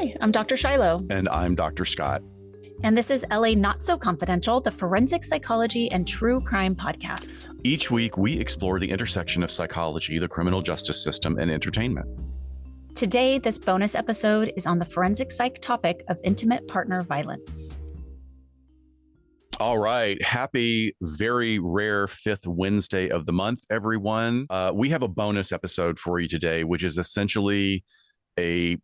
Hi, I'm Dr. Shiloh. And I'm Dr. Scott. And this is LA Not So Confidential, the forensic psychology and true crime podcast. Each week, we explore the intersection of psychology, the criminal justice system, and entertainment. Today, this bonus episode is on the forensic psych topic of intimate partner violence. All right. Happy, very rare fifth Wednesday of the month, everyone. We have a bonus episode for you today, which is essentially a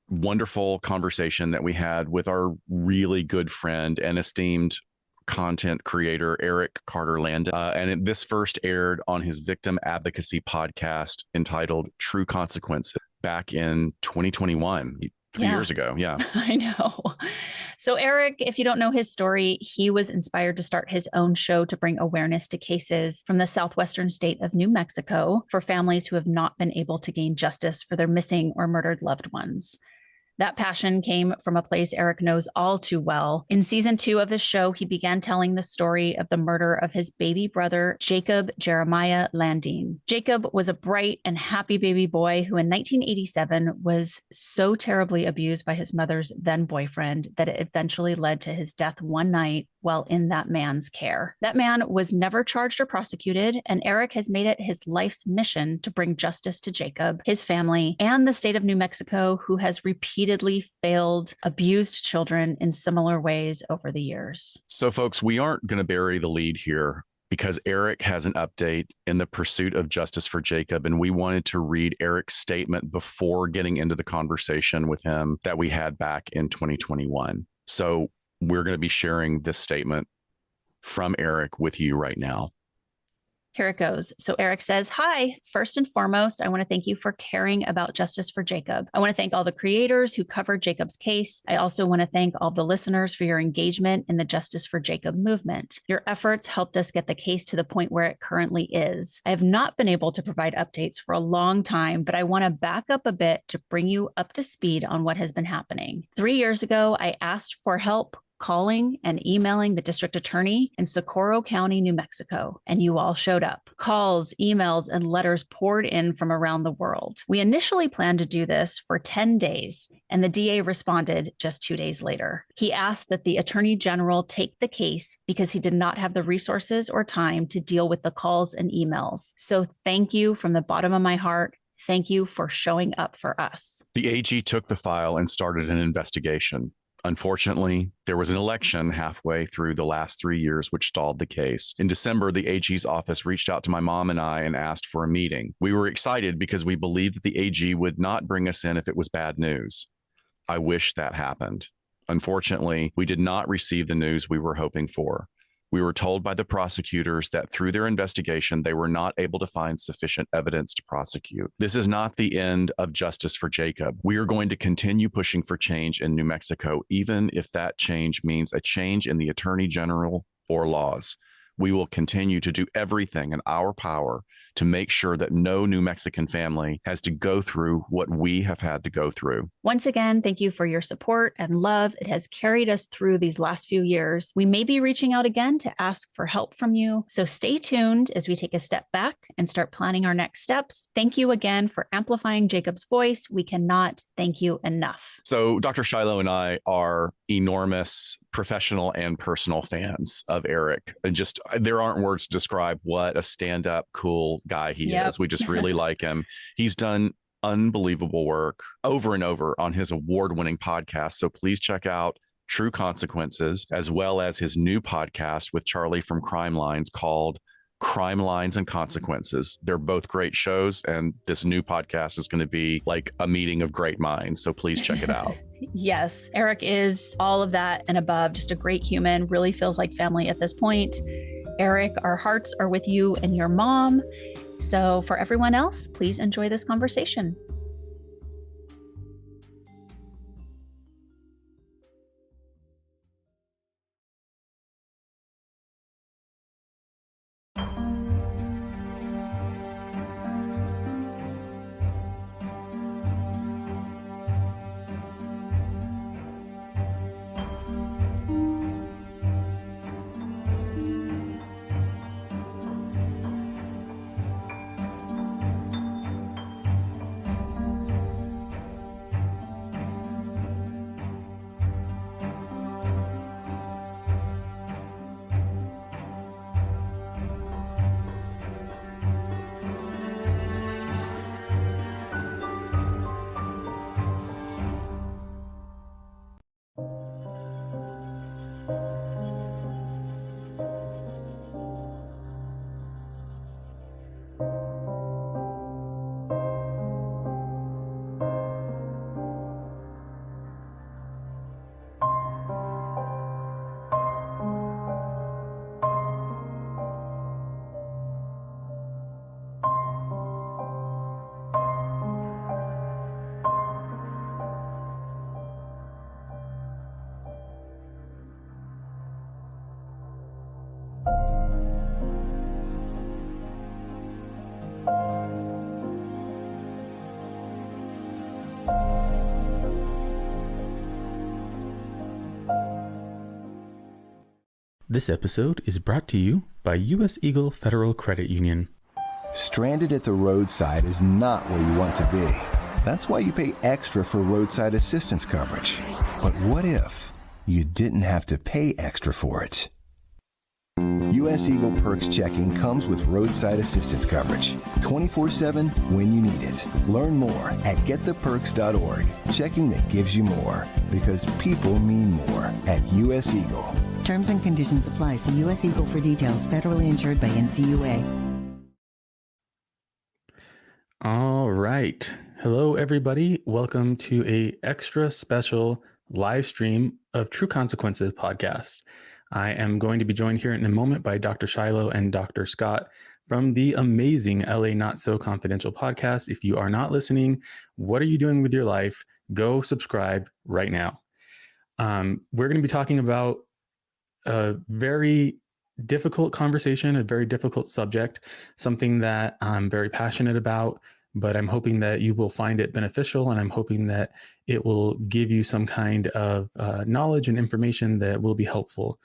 wonderful conversation that we had with our really good friend and esteemed content creator, Eric Carter Landon. And this first aired on his victim advocacy podcast entitled True Consequences back in 2021. 2 years ago. Yeah. I know. So Eric, if you don't know his story, he was inspired to start his own show to bring awareness to cases from the southwestern state of New Mexico for families who have not been able to gain justice for their missing or murdered loved ones. That passion came from a place Eric knows all too well. In season 2 of his show, he began telling the story of the murder of his baby brother, Jacob Jeremiah Landine. Jacob was a bright and happy baby boy who in 1987 was so terribly abused by his mother's then boyfriend that it eventually led to his death one night while in that man's care. That man was never charged or prosecuted, and Eric has made it his life's mission to bring justice to Jacob, his family, and the state of New Mexico, who has repeatedly failed abused children in similar ways over the years. So, folks, we aren't going to bury the lead here because Eric has an update in the pursuit of justice for Jacob, and we wanted to read Eric's statement before getting into the conversation with him that we had back in 2021. So we're going to be sharing this statement from Eric with you right now. Here it goes. So Eric says, "Hi, first and foremost, I want to thank you for caring about justice for Jacob. I want to thank all the creators who covered Jacob's case. I also want to thank all the listeners for your engagement in the Justice for Jacob movement. Your efforts helped us get the case to the point where it currently is. I have not been able to provide updates for a long time, but I want to back up a bit to bring you up to speed on what has been happening. 3 years ago, I asked for help calling and emailing the district attorney in Socorro County, New Mexico, and you all showed up. Calls, emails, and letters poured in from around the world. We initially planned to do this for 10 days, and the DA responded just 2 days later. He asked that the attorney general take the case because he did not have the resources or time to deal with the calls and emails. So thank you from the bottom of my heart. Thank you for showing up for us." The AG took the file and started an investigation. Unfortunately, there was an election halfway through the last 3 years, which stalled the case. In December, the AG's office reached out to my mom and I and asked for a meeting. We were excited because we believed that the AG would not bring us in if it was bad news. I wish that happened. Unfortunately, we did not receive the news we were hoping for. We were told by the prosecutors that through their investigation, they were not able to find sufficient evidence to prosecute. This is not the end of justice for Jacob. We are going to continue pushing for change in New Mexico, even if that change means a change in the attorney general or laws. We will continue to do everything in our power to make sure that no New Mexican family has to go through what we have had to go through. Once again, thank you for your support and love. It has carried us through these last few years. We may be reaching out again to ask for help from you, so stay tuned as we take a step back and start planning our next steps. Thank you again for amplifying Jacob's voice. We cannot thank you enough. So Dr. Shiloh and I are enormous professional and personal fans of Eric. And just, there aren't words to describe what a stand-up, cool guy he is. We just really like him. He's done unbelievable work over and over on his award-winning podcast. So please check out True Consequences, as well as his new podcast with Charlie from Crime Lines called Crime Lines and Consequences. They're both great shows, and this new podcast is going to be like a meeting of great minds. So please check it out. Yes, Eric is all of that and above, just a great human, really feels like family at this point. Eric, our hearts are with you and your mom. So for everyone else, please enjoy this conversation. This episode is brought to you by U.S. Eagle Federal Credit Union. Stranded at the roadside is not where you want to be. That's why you pay extra for roadside assistance coverage. But what if you didn't have to pay extra for it? U.S. Eagle Perks checking comes with roadside assistance coverage, 24/7 when you need it. Learn more at gettheperks.org. Checking that gives you more, because people mean more at U.S. Eagle. Terms and conditions apply. See U.S. Eagle for details. Federally insured by NCUA. All right. Hello, everybody. Welcome to a extra special live stream of True Consequences podcast. I am going to be joined here in a moment by Dr. Shiloh and Dr. Scott from the amazing LA Not So Confidential podcast. If you are not listening, what are you doing with your life? Go subscribe right now. We're going to be talking about a very difficult conversation, a very difficult subject, something that I'm very passionate about, but I'm hoping that you will find it beneficial, and I'm hoping that it will give you some kind of knowledge and information that will be helpful.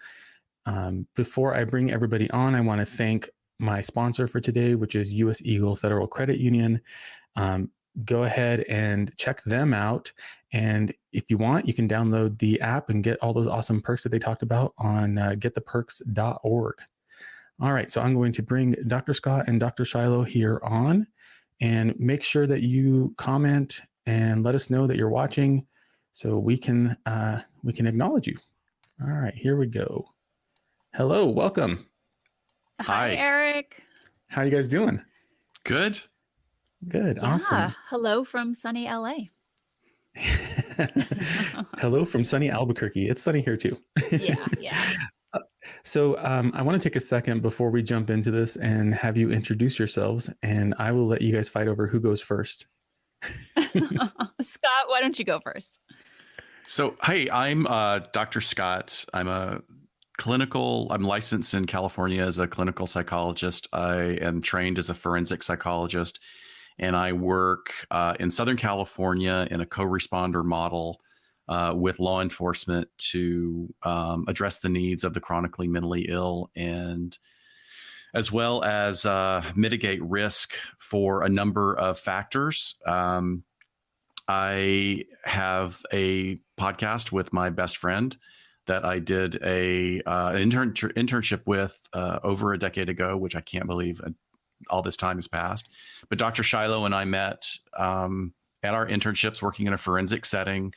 Before I bring everybody on, I want to thank my sponsor for today, which is U.S. Eagle Federal Credit Union. Go ahead and check them out. And if you want, you can download the app and get all those awesome perks that they talked about on gettheperks.org. All right, so I'm going to bring Dr. Scott and Dr. Shiloh here on, and make sure that you comment and let us know that you're watching so we can acknowledge you. All right, here we go. Hello, welcome. Hi, Eric. How you guys doing? Good. Good, Yeah. awesome. Hello from sunny LA. Hello from sunny Albuquerque. It's sunny here too. Yeah. So I want to take a second before we jump into this and have you introduce yourselves, and I will let you guys fight over who goes first. Scott, why don't you go first? So, hey, I'm Dr. Scott. I'm licensed in California as a clinical psychologist. I am trained as a forensic psychologist, and I work in Southern California in a co-responder model with law enforcement to address the needs of the chronically mentally ill, and as well as mitigate risk for a number of factors. I have a podcast with my best friend that I did an internship with over a decade ago, which I can't believe all this time has passed. But Dr. Shiloh and I met at our internships working in a forensic setting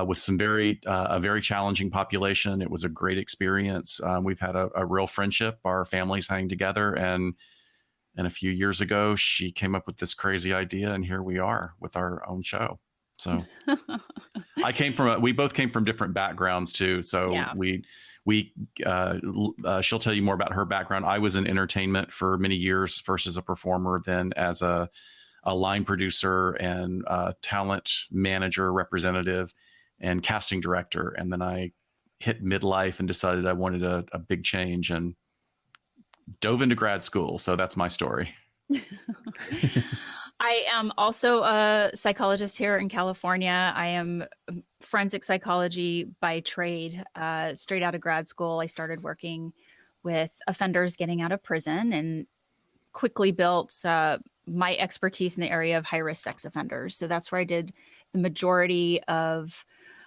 with some a very challenging population. It was a great experience. We've had a real friendship. Our families hang together, and a few years ago, she came up with this crazy idea, and here we are with our own show. So we both came from different backgrounds too. So Yeah. she'll tell you more about her background. I was in entertainment for many years, first as a performer, then as a line producer and talent manager, representative, and casting director. And then I hit midlife and decided I wanted a big change and dove into grad school. So that's my story. I am also a psychologist here in California. I am forensic psychology by trade. Straight out of grad school, I started working with offenders getting out of prison and quickly built my expertise in the area of high-risk sex offenders. So that's where I did the majority of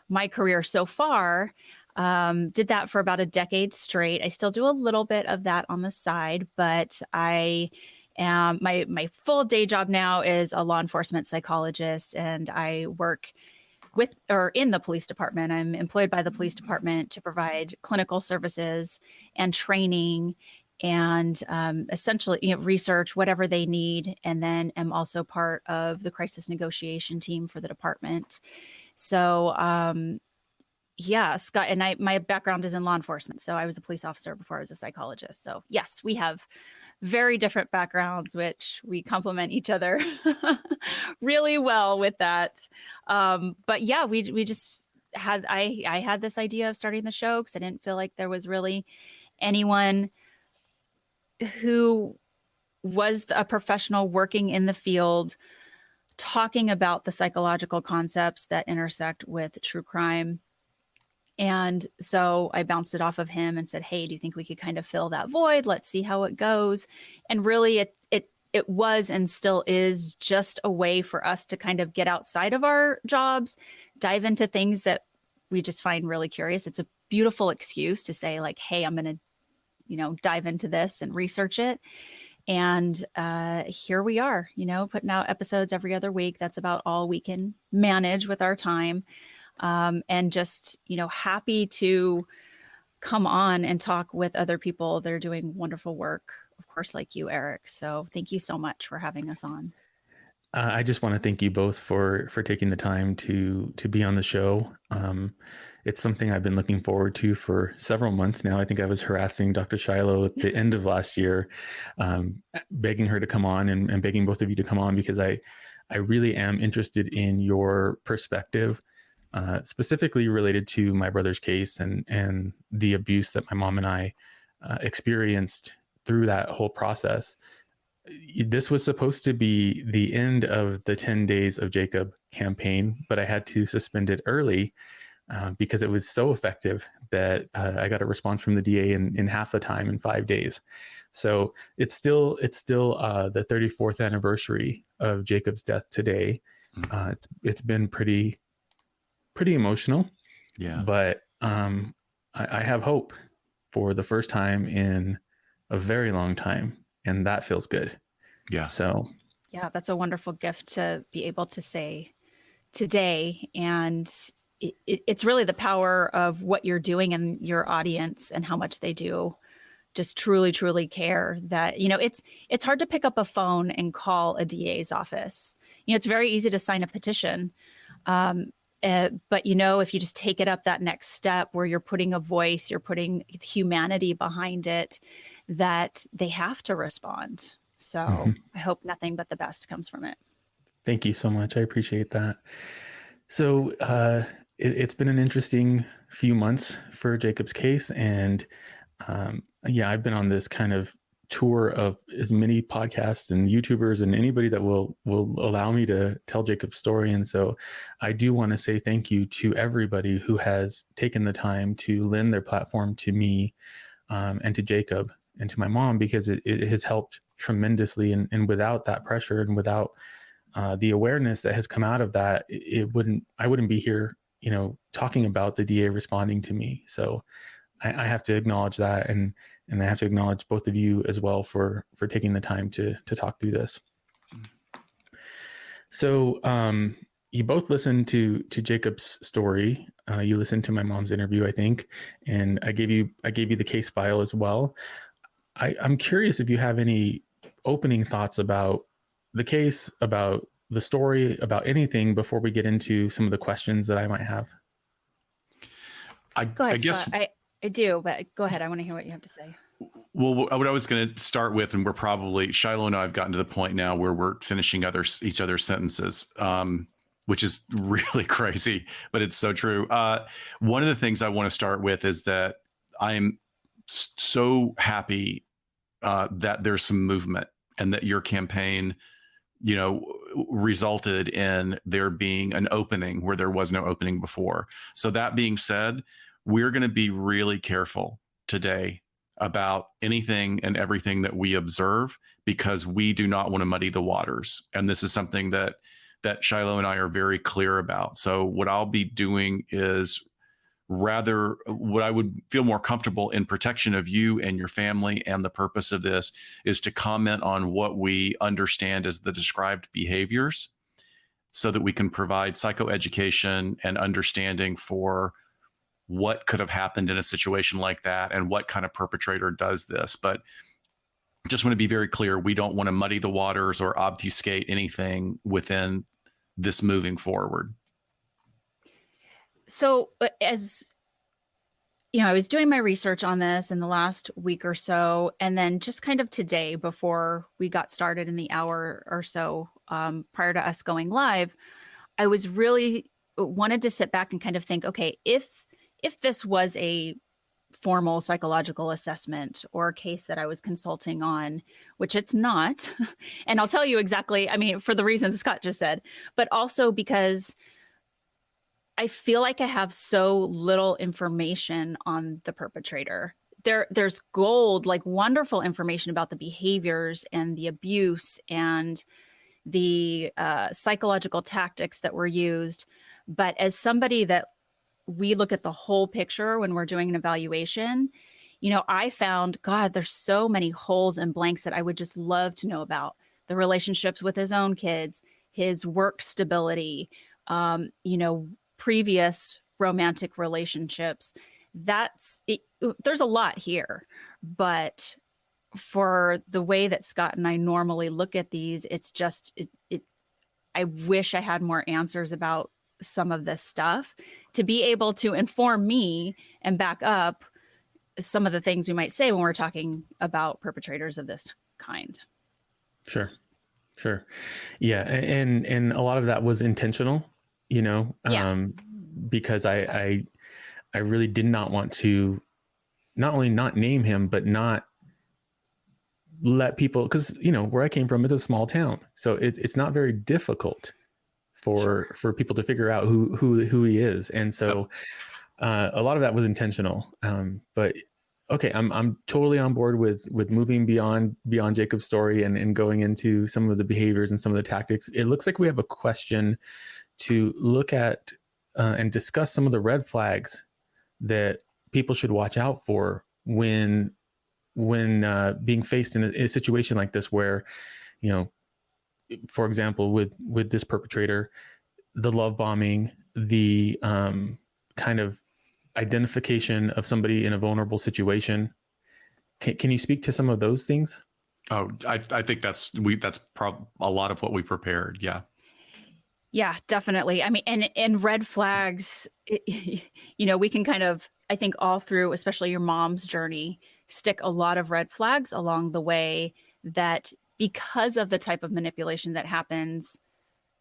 my career so far. Did that for about a decade straight. I still do a little bit of that on the side, but I am my full day job now is a law enforcement psychologist, and I work with or in the police department. I'm employed by the police department to provide clinical services and training and essentially research, whatever they need. And then am also part of the crisis negotiation team for the department. So yeah, Scott, and my background is in law enforcement. So I was a police officer before I was a psychologist. So yes, we have very different backgrounds, which we complement each other really well with that. But yeah, we just had, I had this idea of starting the show because I didn't feel like there was really anyone who was a professional working in the field talking about the psychological concepts that intersect with true crime. And so I bounced it off of him and said, hey, do you think we could kind of fill that void? Let's see how it goes. And really it was and still is just a way for us to kind of get outside of our jobs, dive into things that we just find really curious. It's a beautiful excuse to say like, hey, I'm going to, dive into this and research it. And here we are, putting out episodes every other week. That's about all we can manage with our time. And just, happy to come on and talk with other people that are doing wonderful work, of course, like you, Eric. So thank you so much for having us on. I just want to thank you both for taking the time to be on the show. It's something I've been looking forward to for several months now. I think I was harassing Dr. Shiloh at the end of last year, begging her to come on and begging both of you to come on because I really am interested in your perspective, specifically related to my brother's case and the abuse that my mom and I experienced through that whole process. This was supposed to be the end of the 10 Days of Jacob campaign, but I had to suspend it early because it was so effective that I got a response from the DA in half the time, in 5 days. So it's still the 34th anniversary of Jacob's death today. It's been pretty emotional, but I have hope for the first time in a very long time. And that feels good. Yeah. So, yeah, that's a wonderful gift to be able to say today. And it's really the power of what you're doing and your audience and how much they do just truly, truly care that, it's hard to pick up a phone and call a DA's office. It's very easy to sign a petition. But, if you just take it up that next step where you're putting a voice, you're putting humanity behind it, that they have to respond. So I hope nothing but the best comes from it. Thank you so much. I appreciate that. So it's been an interesting few months for Jacob's case. And I've been on this kind of tour of as many podcasts and YouTubers and anybody that will allow me to tell Jacob's story. And so I do want to say thank you to everybody who has taken the time to lend their platform to me and to Jacob and to my mom, because it has helped tremendously. And without that pressure and without the awareness that has come out of that, I wouldn't be here, talking about the DA responding to me. So I have to acknowledge that. And I have to acknowledge both of you as well for taking the time to talk through this. So you both listened to Jacob's story. You listened to my mom's interview, I think, and I gave you the case file as well. I'm curious if you have any opening thoughts about the case, about the story, about anything before we get into some of the questions that I might have. Go ahead, I guess Scott. I do, but go ahead. I want to hear what you have to say. Well, what I was going to start with, and we're probably, Shiloh and I have gotten to the point now where we're finishing each other's sentences, which is really crazy, but it's so true. One of the things I want to start with is that I'm so happy that there's some movement and that your campaign, resulted in there being an opening where there was no opening before. So that being said, we're going to be really careful today about anything and everything that we observe, because we do not want to muddy the waters. And this is something that Shiloh and I are very clear about. So what I'll be doing is rather what I would feel more comfortable in protection of you and your family. And the purpose of this is to comment on what we understand as the described behaviors so that we can provide psychoeducation and understanding for what could have happened in a situation like that and what kind of perpetrator does this. But just want to be very clear, we don't want to muddy the waters or obfuscate anything within this moving forward. So as I was doing my research on this in the last week or so, and then just kind of today before we got started in the hour or so prior to us going live, I was really wanted to sit back and kind of think, okay, if this was a formal psychological assessment or a case that I was consulting on, which it's not, and I'll tell you exactly, for the reasons Scott just said, but also because I feel like I have so little information on the perpetrator. There's gold, like wonderful information about the behaviors and the abuse and the psychological tactics that were used. But as somebody that we look at the whole picture when we're doing an evaluation, I found, God, there's so many holes and blanks that I would just love to know about. The relationships with his own kids, his work stability, previous romantic relationships. That's it. There's a lot here, but for the way that Scott and I normally look at these, it's just, I wish I had more answers about some of this stuff to be able to inform me and back up some of the things we might say when we're talking about perpetrators of this kind. Sure. Yeah. And a lot of that was intentional, because I really did not want to not only not name him, but not let people, because where I came from, it's a small town, so it's not very difficult for people to figure out who he is, and so a lot of that was intentional. But okay, I'm totally on board with moving beyond Jacob's story and going into some of the behaviors and some of the tactics. It looks like we have a question to look at and discuss some of the red flags that people should watch out for when being faced in a situation like this, where, for example, with this perpetrator, the love bombing, the kind of identification of somebody in a vulnerable situation. Can you speak to some of those things? Oh, I think that's a lot of what we prepared. Yeah. Yeah, definitely. I mean, and red flags, we can kind of, I think all through, especially your mom's journey, stick a lot of red flags along the way that, because of the type of manipulation that happens,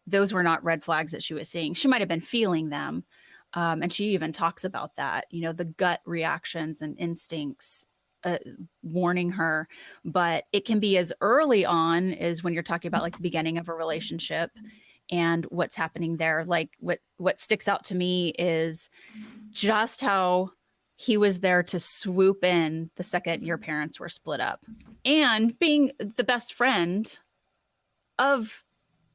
those were not red flags that she was seeing. She might have been feeling them. And she even talks about that, the gut reactions and instincts warning her. But it can be as early on as when you're talking about like the beginning of a relationship and what's happening there. Like what sticks out to me is just how he was there to swoop in the second your parents were split up, and being the best friend of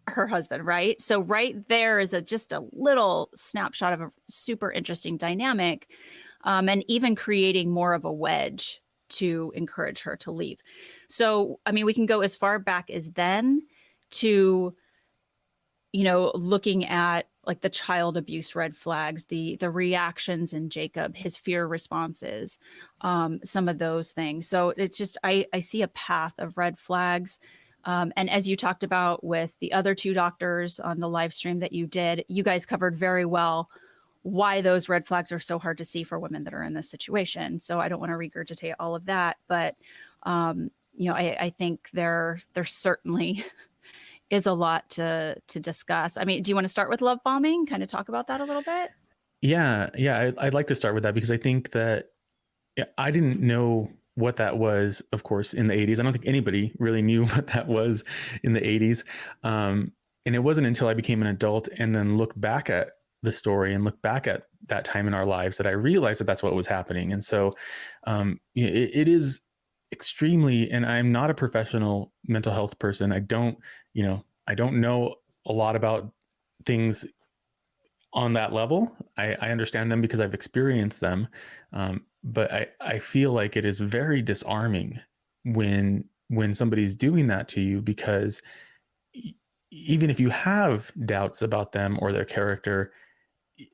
her husband, right? So right there is just a little snapshot of a super interesting dynamic, and even creating more of a wedge to encourage her to leave. So, I mean, we can go as far back as then to, looking at like the child abuse red flags, the reactions in Jacob, his fear responses, some of those things. So it's just, I see a path of red flags. And as you talked about with the other two doctors on the live stream that you did, you guys covered very well why those red flags are so hard to see for women that are in this situation. So I don't want to regurgitate all of that, but I think there certainly is a lot to discuss. I mean, do you want to start with love bombing? Kind of talk about that a little bit? Yeah. I'd like to start with that, because I think that I didn't know what that was, of course, in the 80s. I don't think anybody really knew what that was in the 80s. And it wasn't until I became an adult and then looked back at the story and looked back at that time in our lives that I realized that that's what was happening. And so it is extremely, and I'm not a professional mental health person. I don't know a lot about things on that level. I understand them because I've experienced them. But I feel like it is very disarming when somebody's doing that to you, because even if you have doubts about them or their character,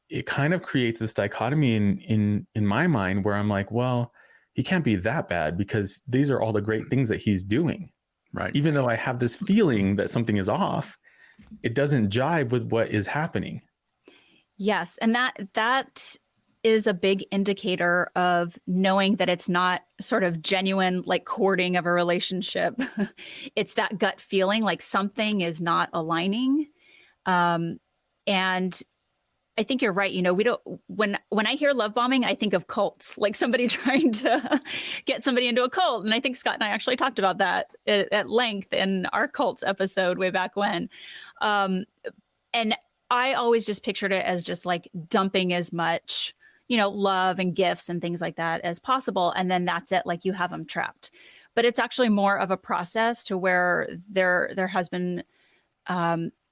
it kind of creates this dichotomy in my mind where I'm like, well, he can't be that bad because these are all the great things that he's doing. Right. Even though I have this feeling that something is off, it doesn't jive with what is happening. Yes. And that is a big indicator of knowing that it's not sort of genuine, like courting of a relationship. It's that gut feeling like something is not aligning. And I think you're right. We don't, when I hear love bombing, I think of cults, like somebody trying to get somebody into a cult. And I think Scott and I actually talked about that at length in our cults episode way back when. And I always just pictured it as just like dumping as much, love and gifts and things like that as possible. And then that's it. Like you have them trapped. But it's actually more of a process to where there has been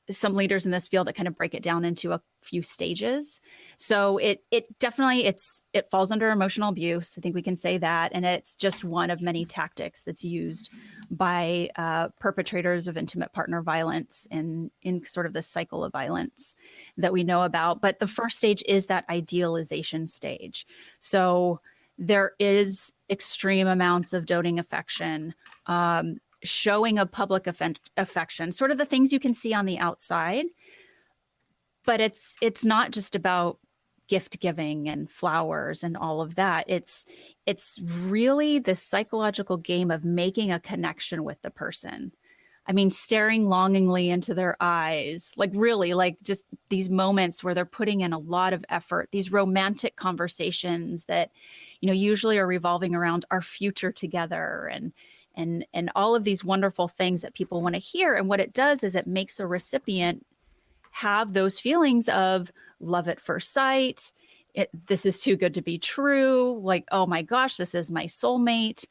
some leaders in this field that kind of break it down into a few stages. So it definitely it falls under emotional abuse. I think we can say that, and it's just one of many tactics that's used by perpetrators of intimate partner violence in sort of this cycle of violence that we know about. But the first stage is that idealization stage. So there is extreme amounts of doting affection, showing a public affection, sort of the things you can see on the outside. But it's not just about gift giving and flowers and all of that. It's really this psychological game of making a connection with the person. I mean, staring longingly into their eyes, like really, like just these moments where they're putting in a lot of effort, these romantic conversations that, usually are revolving around our future together and all of these wonderful things that people want to hear. And what it does is it makes a recipient have those feelings of love at first sight. This is too good to be true. Like, oh my gosh, this is my soulmate,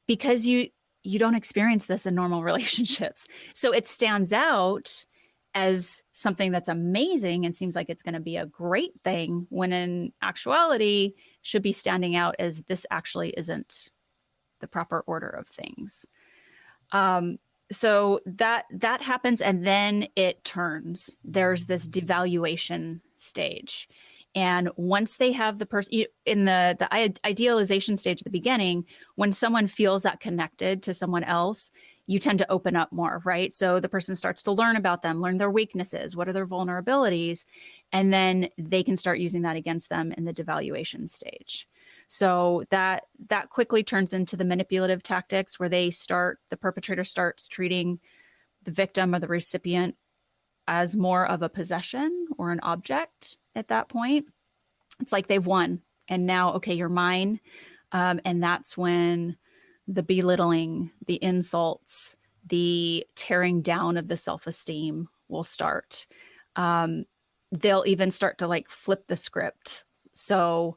because you don't experience this in normal relationships. So it stands out as something that's amazing and seems like it's going to be a great thing, when in actuality should be standing out as this actually isn't the proper order of things. So that happens, and then it turns. There's this devaluation stage. And once they have the person in the idealization stage at the beginning, when someone feels that connected to someone else, you tend to open up more, right? So the person starts to learn about them, learn their weaknesses, what are their vulnerabilities, and then they can start using that against them in the devaluation stage. So that quickly turns into the manipulative tactics, where the perpetrator starts treating the victim or the recipient as more of a possession or an object at that point. It's like they've won, and now, okay, you're mine. And that's when the belittling, the insults, the tearing down of the self-esteem will start. They'll even start to like flip the script. So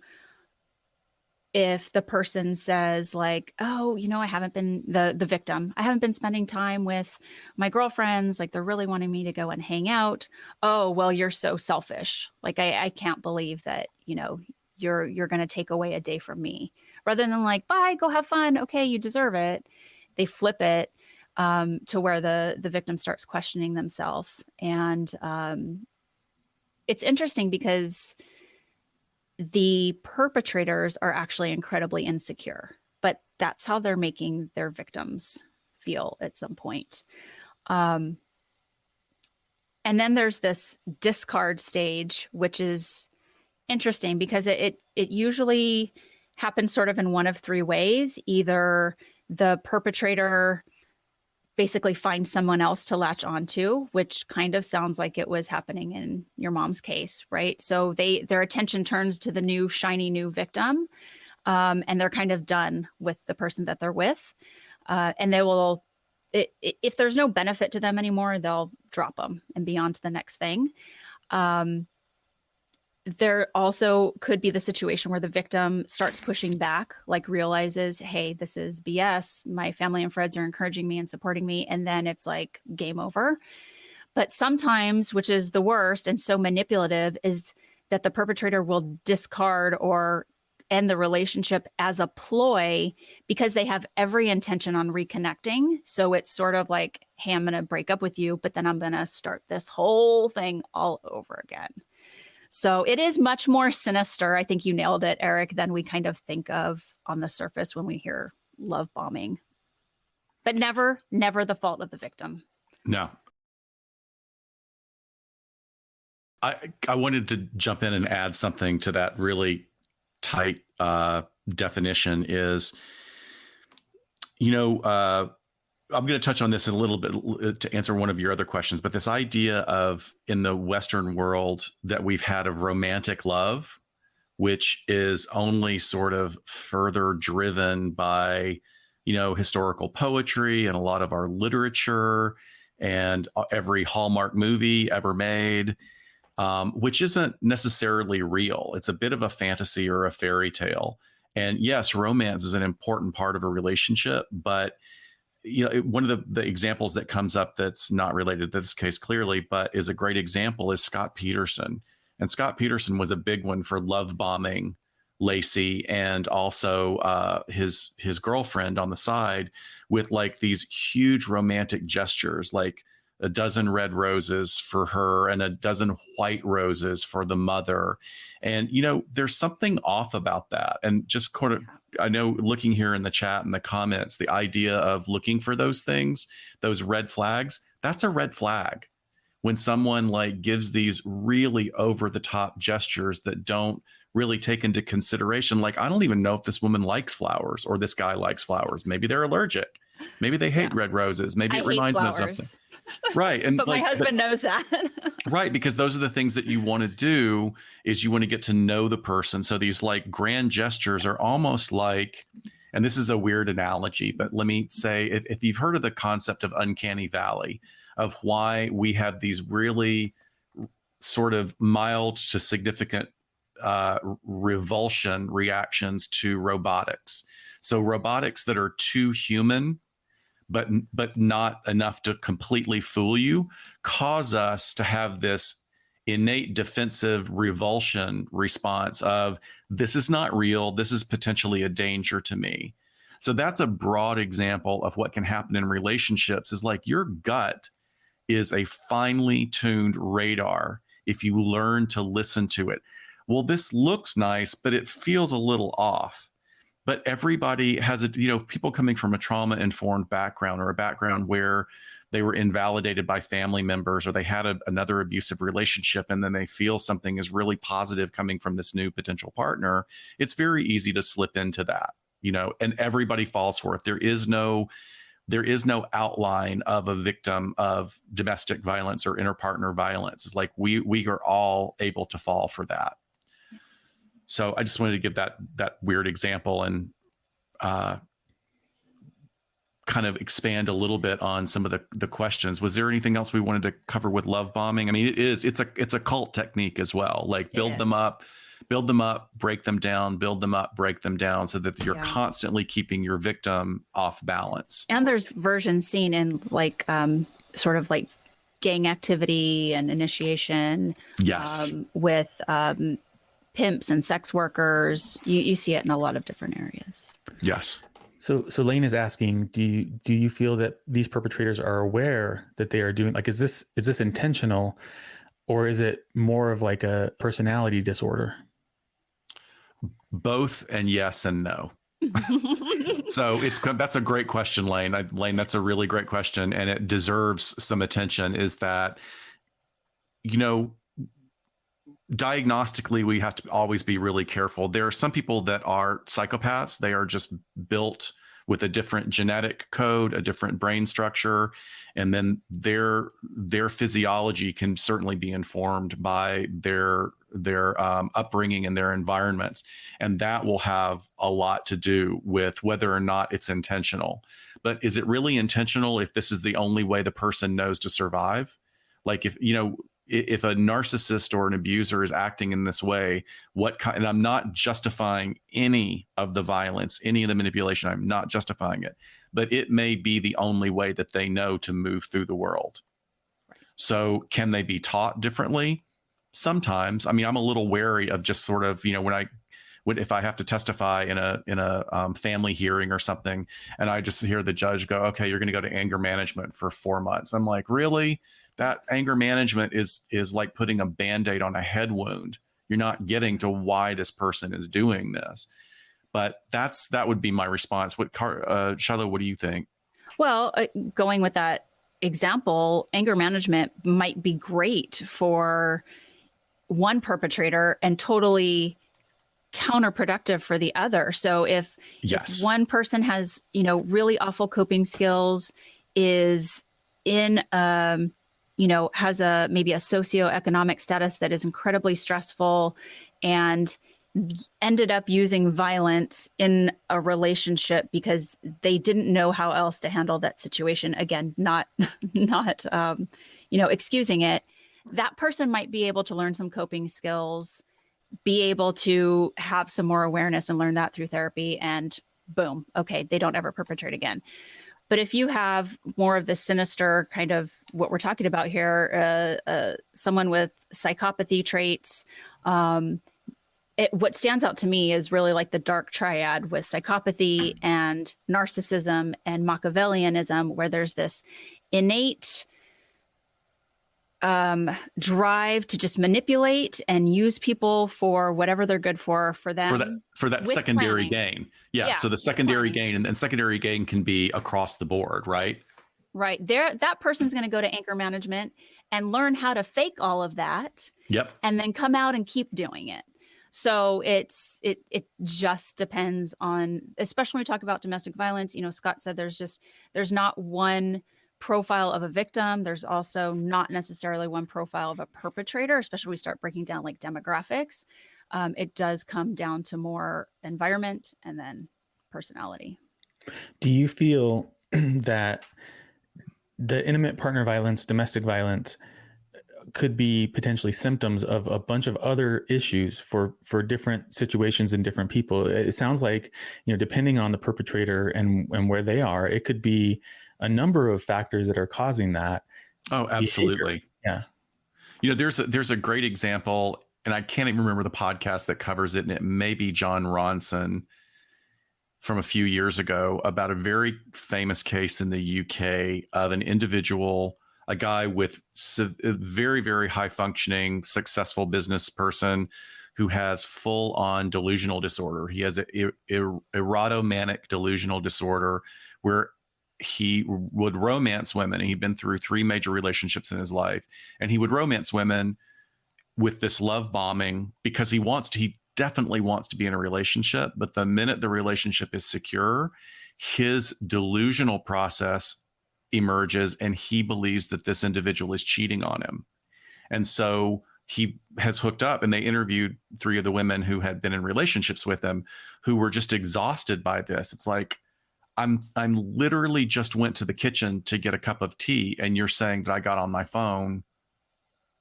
if the person says like, oh, I haven't been the victim, I haven't been spending time with my girlfriends, like they're really wanting me to go and hang out. Oh, well, you're so selfish. Like, I can't believe that, you're going to take away a day from me, rather than like, bye, go have fun. Okay. You deserve it. They flip it to where the victim starts questioning themselves. And it's interesting because the perpetrators are actually incredibly insecure, but that's how they're making their victims feel at some point. And then there's this discard stage, which is interesting because it usually happens sort of in one of three ways. Either the perpetrator basically finds someone else to latch onto, which kind of sounds like it was happening in your mom's case, right? So their attention turns to the new shiny new victim, and they're kind of done with the person that they're with. And they will, if there's no benefit to them anymore, they'll drop them and be on to the next thing. There also could be the situation where the victim starts pushing back, like realizes, hey, this is BS. My family and friends are encouraging me and supporting me. And then it's like game over. But sometimes, which is the worst and so manipulative, is that the perpetrator will discard or end the relationship as a ploy because they have every intention on reconnecting. So it's sort of like, hey, I'm going to break up with you, but then I'm going to start this whole thing all over again. So it is much more sinister. I think you nailed it, Eric, than we kind of think of on the surface when we hear love bombing. But never the fault of the victim. No. I wanted to jump in and add something to that really tight definition is, I'm going to touch on this in a little bit to answer one of your other questions, but this idea of in the Western world that we've had of romantic love, which is only sort of further driven by, historical poetry and a lot of our literature and every Hallmark movie ever made. which isn't necessarily real. It's a bit of a fantasy or a fairy tale. And yes, romance is an important part of a relationship, but one of the examples that comes up that's not related to this case clearly, but is a great example is Scott Peterson. And Scott Peterson was a big one for love bombing Lacey and also his girlfriend on the side with like these huge romantic gestures, like a dozen red roses for her and a dozen white roses for the mother. And, there's something off about that. And just kind of, I know looking here in the chat and the comments, the idea of looking for those things, those red flags, that's a red flag. When someone like gives these really over the top gestures that don't really take into consideration, like, I don't even know if this woman likes flowers or this guy likes flowers. Maybe they're allergic. Maybe they hate red roses. Maybe it reminds them of something. Right. And but my husband knows that. Right. Because those are the things that you want to do is you want to get to know the person. So these like grand gestures are almost like, and this is a weird analogy, but let me say, if you've heard of the concept of uncanny valley, of why we have these really sort of mild to significant revulsion reactions to robotics. So robotics that are too human, but not enough to completely fool you, cause us to have this innate defensive revulsion response of, this is not real, this is potentially a danger to me. So that's a broad example of what can happen in relationships, is like your gut is a finely tuned radar if you learn to listen to it. Well, this looks nice, but it feels a little off. But everybody has people coming from a trauma-informed background or a background where they were invalidated by family members or they had another abusive relationship, and then they feel something is really positive coming from this new potential partner. It's very easy to slip into that, and everybody falls for it. There is no outline of a victim of domestic violence or interpartner violence. It's like we are all able to fall for that. So I just wanted to give that weird example and kind of expand a little bit on some of the questions. Was there anything else we wanted to cover with love bombing? I mean, it's a cult technique as well. Like build them up, break them down, build them up, break them down, so that you're constantly keeping your victim off balance. And there's versions seen in like sort of like gang activity and initiation. Yes. With pimps and sex workers. You see it in a lot of different areas. Yes. So Lane is asking, do you feel that these perpetrators are aware that they are doing, like, is this intentional, or is it more of like a personality disorder? Both, and yes and no. So that's a great question, Lane. Lane, that's a really great question, and it deserves some attention. Is that, diagnostically, we have to always be really careful. There are some people that are psychopaths. They are just built with a different genetic code, a different brain structure, and then their physiology can certainly be informed by their upbringing and their environments, and that will have a lot to do with whether or not it's intentional. But is it really intentional if this is the only way the person knows to survive? Like, if a narcissist or an abuser is acting in this way, and I'm not justifying any of the violence, any of the manipulation, I'm not justifying it, but it may be the only way that they know to move through the world. So can they be taught differently? Sometimes. I mean, I'm a little wary of just sort of, if I have to testify in a family hearing or something, and I just hear the judge go, okay, you're going to go to anger management for 4 months. I'm like, really? That anger management is like putting a Band-Aid on a head wound. You're not getting to why this person is doing this. But that would be my response. Shiloh, what do you think? Well, going with that example, anger management might be great for one perpetrator and totally counterproductive for the other. So if one person has, really awful coping skills, is in has maybe a socioeconomic status that is incredibly stressful, and ended up using violence in a relationship because they didn't know how else to handle that situation. Again, not excusing it. that person might be able to learn some coping skills, be able to have some more awareness and learn that through therapy, and boom, okay, they don't ever perpetrate again. But if you have more of the sinister kind of what we're talking about here, someone with psychopathy traits, what stands out to me is really like the dark triad with psychopathy and narcissism and Machiavellianism, where there's this innate drive to just manipulate and use people for whatever they're good for them. For that secondary gain. Yeah. So the secondary gain and secondary gain can be across the board, right? Right. That person's going to go to Anchor Management and learn how to fake all of that. Yep. And then come out and keep doing it. So it just depends on, especially when we talk about domestic violence, Scott said there's not one profile of a victim. There's also not necessarily one profile of a perpetrator, especially when we start breaking down like demographics. It does come down to more environment and then personality. Do you feel that the intimate partner violence, domestic violence, could be potentially symptoms of a bunch of other issues for different situations and different people? It sounds like, depending on the perpetrator and where they are, it could be a number of factors that are causing that. Oh, absolutely. Behavior. Yeah. There's a great example, and I can't even remember the podcast that covers it, and it may be John Ronson from a few years ago, about a very famous case in the UK of an individual, a guy with a very, very high functioning, successful business person who has full on delusional disorder. He has a erotomanic delusional disorder where he would romance women. He'd been through 3 major relationships in his life, and he would romance women with this love bombing because he definitely wants to be in a relationship. But the minute the relationship is secure, his delusional process emerges and he believes that this individual is cheating on him. And so he has hooked up, and they interviewed 3 of the women who had been in relationships with him who were just exhausted by this. It's like, I'm literally just went to the kitchen to get a cup of tea, and you're saying that I got on my phone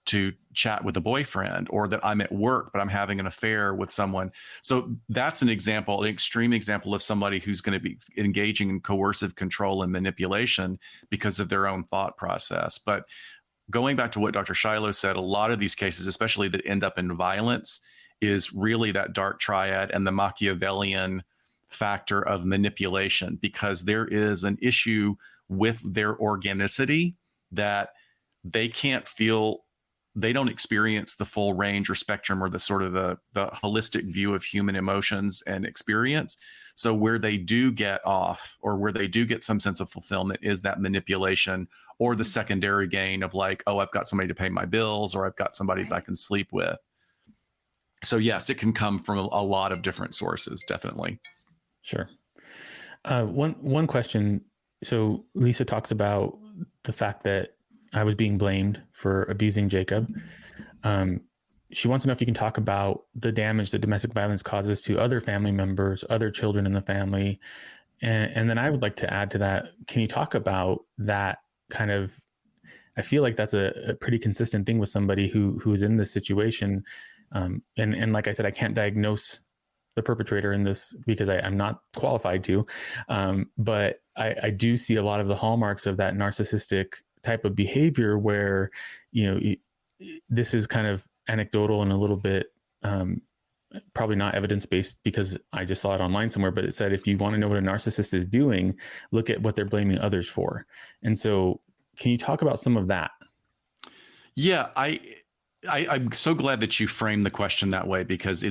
to chat with a boyfriend, or that I'm at work, but I'm having an affair with someone. So that's an example, an extreme example of somebody who's going to be engaging in coercive control and manipulation because of their own thought process. But going back to what Dr. Shiloh said, a lot of these cases, especially that end up in violence, is really that dark triad and the Machiavellian factor of manipulation, because there is an issue with their organicity that they can't feel. They don't experience the full range or spectrum or the sort of the holistic view of human emotions and experience. So where they do get off, or where they do get some sense of fulfillment, is that manipulation or the secondary gain of like, oh, I've got somebody to pay my bills, or I've got somebody that I can sleep with. So yes, it can come from a lot of different sources, definitely. Sure. One question. So Lisa talks about the fact that I was being blamed for abusing Jacob. She wants to know if you can talk about the damage that domestic violence causes to other family members, other children in the family. And then I would like to add to that, can you talk about that kind of, I feel like that's a pretty consistent thing with somebody who is in this situation. And like I said, I can't diagnose the perpetrator in this because I'm not qualified to, but I do see a lot of the hallmarks of that narcissistic type of behavior where, this is kind of anecdotal and a little bit probably not evidence-based because I just saw it online somewhere, but it said, if you want to know what a narcissist is doing, look at what they're blaming others for. And so can you talk about some of that? Yeah, I'm so glad that you framed the question that way, because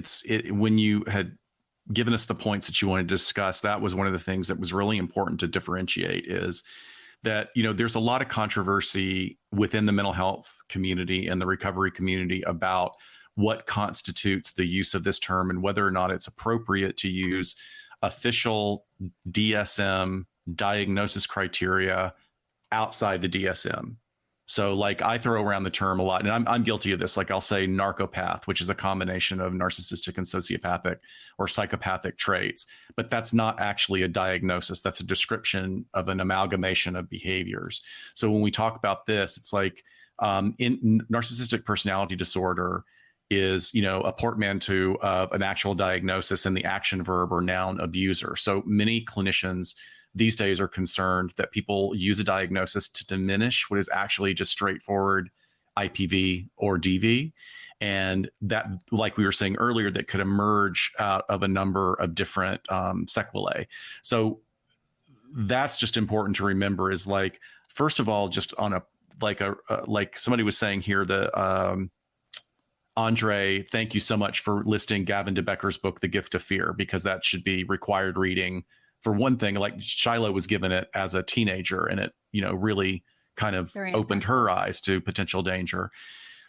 when you had given us the points that you wanted to discuss, that was one of the things that was really important to differentiate, is that, there's a lot of controversy within the mental health community and the recovery community about what constitutes the use of this term and whether or not it's appropriate to use official DSM diagnosis criteria outside the DSM. So like I throw around the term a lot, and I'm guilty of this. Like I'll say narcopath, which is a combination of narcissistic and sociopathic or psychopathic traits, but that's not actually a diagnosis. That's a description of an amalgamation of behaviors. So when we talk about this, it's like In narcissistic personality disorder is, a portmanteau of an actual diagnosis and the action verb or noun abuser. So many clinicians these days are concerned that people use a diagnosis to diminish what is actually just straightforward IPV or DV. And that, like we were saying earlier, that could emerge out of a number of different sequelae. So that's just important to remember is like, first of all, just on like somebody was saying here, Andre, thank you so much for listing Gavin de Becker's book, The Gift of Fear, because that should be required reading. For one thing, like Shiloh was given it as a teenager, and it, really kind of opened her eyes to potential danger.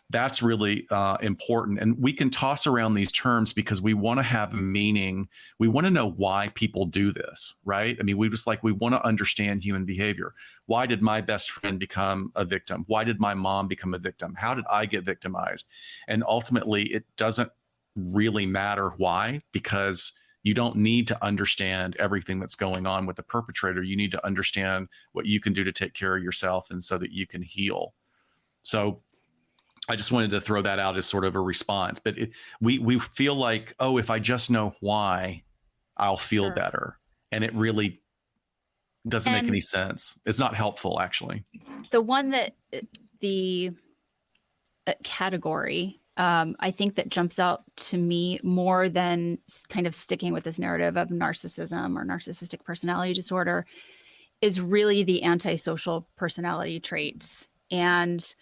That's really important. And we can toss around these terms because we want to have meaning. We want to know why people do this, right? I mean, we want to understand human behavior. Why did my best friend become a victim? Why did my mom become a victim? How did I get victimized? And ultimately, it doesn't really matter why, because you don't need to understand everything that's going on with the perpetrator. You need to understand what you can do to take care of yourself and so that you can heal. So I just wanted to throw that out as sort of a response, but we feel like, oh, if I just know why, I'll feel better. And it really doesn't make any sense. It's not helpful, actually. The one that the category, I think that jumps out to me more than kind of sticking with this narrative of narcissism or narcissistic personality disorder is really the antisocial personality traits. And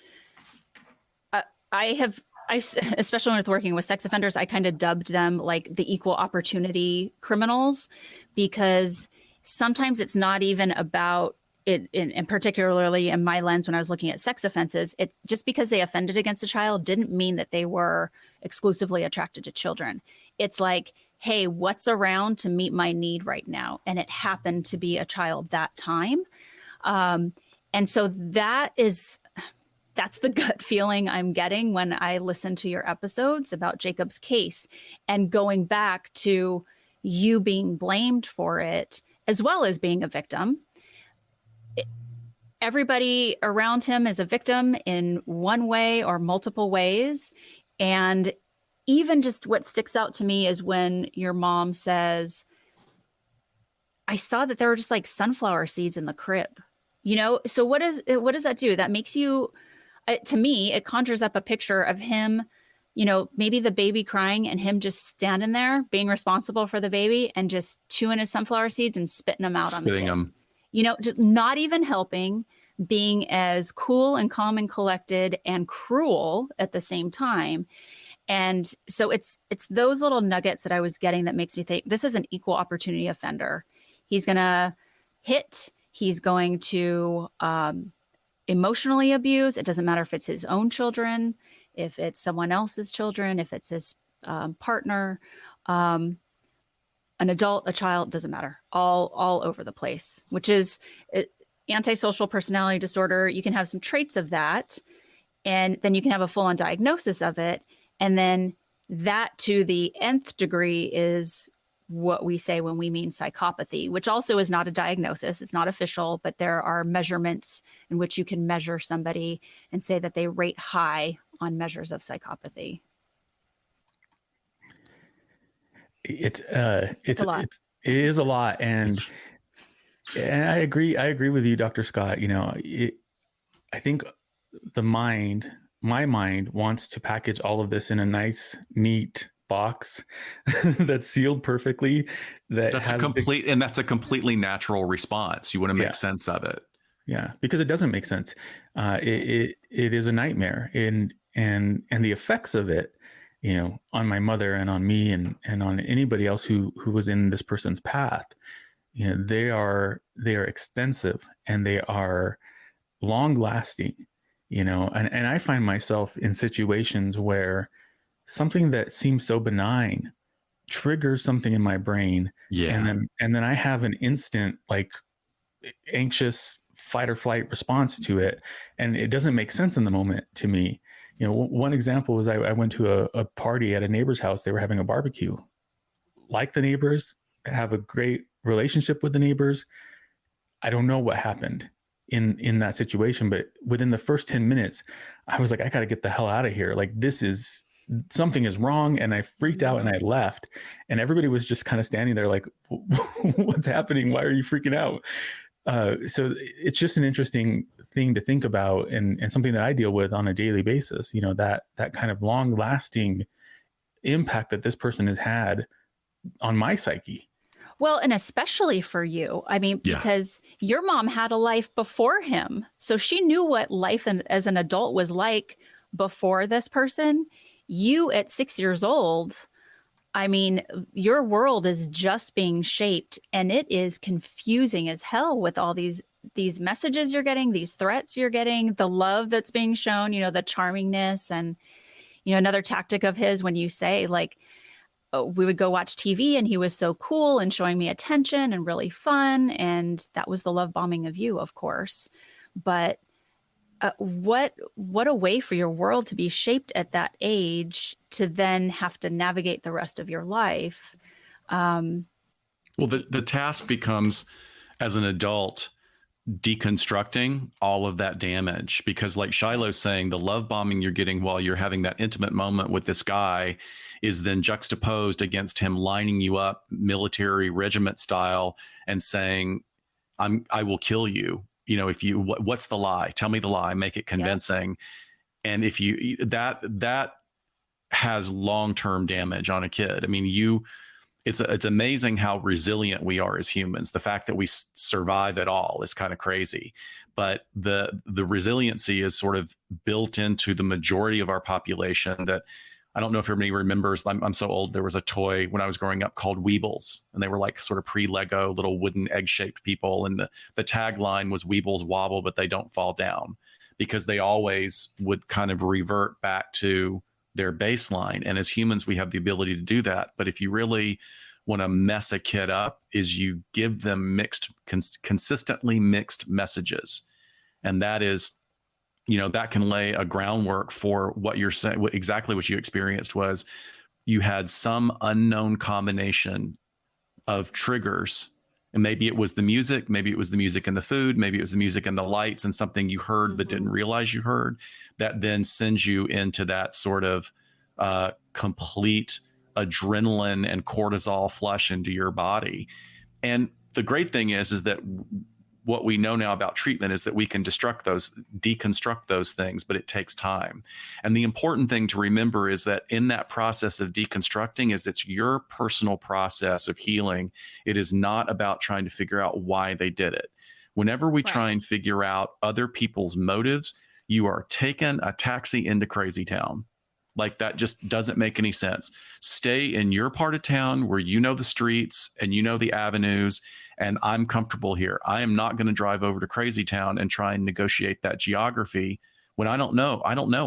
I especially with working with sex offenders, I kind of dubbed them like the equal opportunity criminals, because sometimes it's not even about it, and particularly in my lens when I was looking at sex offenses, it just because they offended against a child didn't mean that they were exclusively attracted to children. It's like, hey, what's around to meet my need right now? And it happened to be a child that time. And so that's the gut feeling I'm getting when I listen to your episodes about Jacob's case and going back to you being blamed for it, as well as being a victim. Everybody around him is a victim in one way or multiple ways. And even just what sticks out to me is when your mom says, I saw that there were just like sunflower seeds in the crib, So what does that do? That makes you, to me, it conjures up a picture of him, maybe the baby crying and him just standing there being responsible for the baby and just chewing his sunflower seeds and spitting them out on the kid. Just not even helping, being as cool and calm and collected and cruel at the same time. And so it's those little nuggets that I was getting that makes me think this is an equal opportunity offender. He's going to hit, he's going to emotionally abuse. It doesn't matter if it's his own children, if it's someone else's children, if it's his partner, an adult, a child, doesn't matter, all over the place, which is antisocial personality disorder. You can have some traits of that, and then you can have a full-on diagnosis of it. And then that to the nth degree is what we say when we mean psychopathy, which also is not a diagnosis. It's not official, but there are measurements in which you can measure somebody and say that they rate high on measures of psychopathy. It's a lot. It is a lot. And I agree with you, Dr. Scott. I think my mind wants to package all of this in a nice, neat box that's sealed perfectly. That's a completely natural response. You want to make sense of it. Yeah, because it doesn't make sense. It is a nightmare, and the effects of it, on my mother and on me and on anybody else who was in this person's path, they are extensive and they are long lasting, and I find myself in situations where something that seems so benign triggers something in my brain. Yeah. And then I have an instant, like, anxious fight or flight response to it. And it doesn't make sense in the moment to me. One example was I went to a party at a neighbor's house. They were having a barbecue. Like the neighbors, have a great relationship with the neighbors. I don't know what happened. in that situation. But within the first 10 minutes, I was like, I got to get the hell out of here. Like, something is wrong. And I freaked out and I left, and everybody was just kind of standing there like, what's happening? Why are you freaking out? So it's just an interesting thing to think about, and something that I deal with on a daily basis, that kind of long lasting impact that this person has had on my psyche. Well, and especially for you. I mean, because your mom had a life before him. So she knew what life as an adult was like before this person. You at 6 years old, I mean, your world is just being shaped, and it is confusing as hell with all these messages you're getting, these threats you're getting, the love that's being shown, the charmingness. And, another tactic of his, when you say like, we would go watch TV and he was so cool and showing me attention and really fun. And that was the love bombing of you, of course. But what a way for your world to be shaped at that age, to then have to navigate the rest of your life. Well, the task becomes, as an adult, deconstructing all of that damage, because like Shiloh's saying, the love bombing you're getting while you're having that intimate moment with this guy is then juxtaposed against him lining you up military regiment style and saying, I will kill you. If you, what's the lie? Tell me the lie, make it convincing. Yeah. And if you, that has long-term damage on a kid. I mean, it's amazing how resilient we are as humans. The fact that we survive at all is kind of crazy, but the resiliency is sort of built into the majority of our population. That I don't know if everybody remembers. I'm so old. There was a toy when I was growing up called Weebles, and they were like sort of pre-Lego little wooden egg-shaped people. And the tagline was "Weebles wobble, but they don't fall down," because they always would kind of revert back to their baseline. And as humans, we have the ability to do that. But if you really want to mess a kid up, is you give them consistently mixed messages. And that is, that can lay a groundwork for what you're saying. Exactly what you experienced was you had some unknown combination of triggers. And maybe it was the music, maybe it was the music and the food, maybe it was the music and the lights, and something you heard but didn't realize you heard, that then sends you into that sort of complete adrenaline and cortisol flush into your body. And the great thing is that what we know now about treatment is that we can deconstruct those things, but it takes time. And the important thing to remember is that in that process of deconstructing it's your personal process of healing. It is not about trying to figure out why they did it. Whenever we try and figure out other people's motives, you are taking a taxi into crazy town. Like, that just doesn't make any sense. Stay in your part of town where you know the streets and the avenues, and I'm comfortable here. I am not going to drive over to crazy town and try and negotiate that geography when I don't know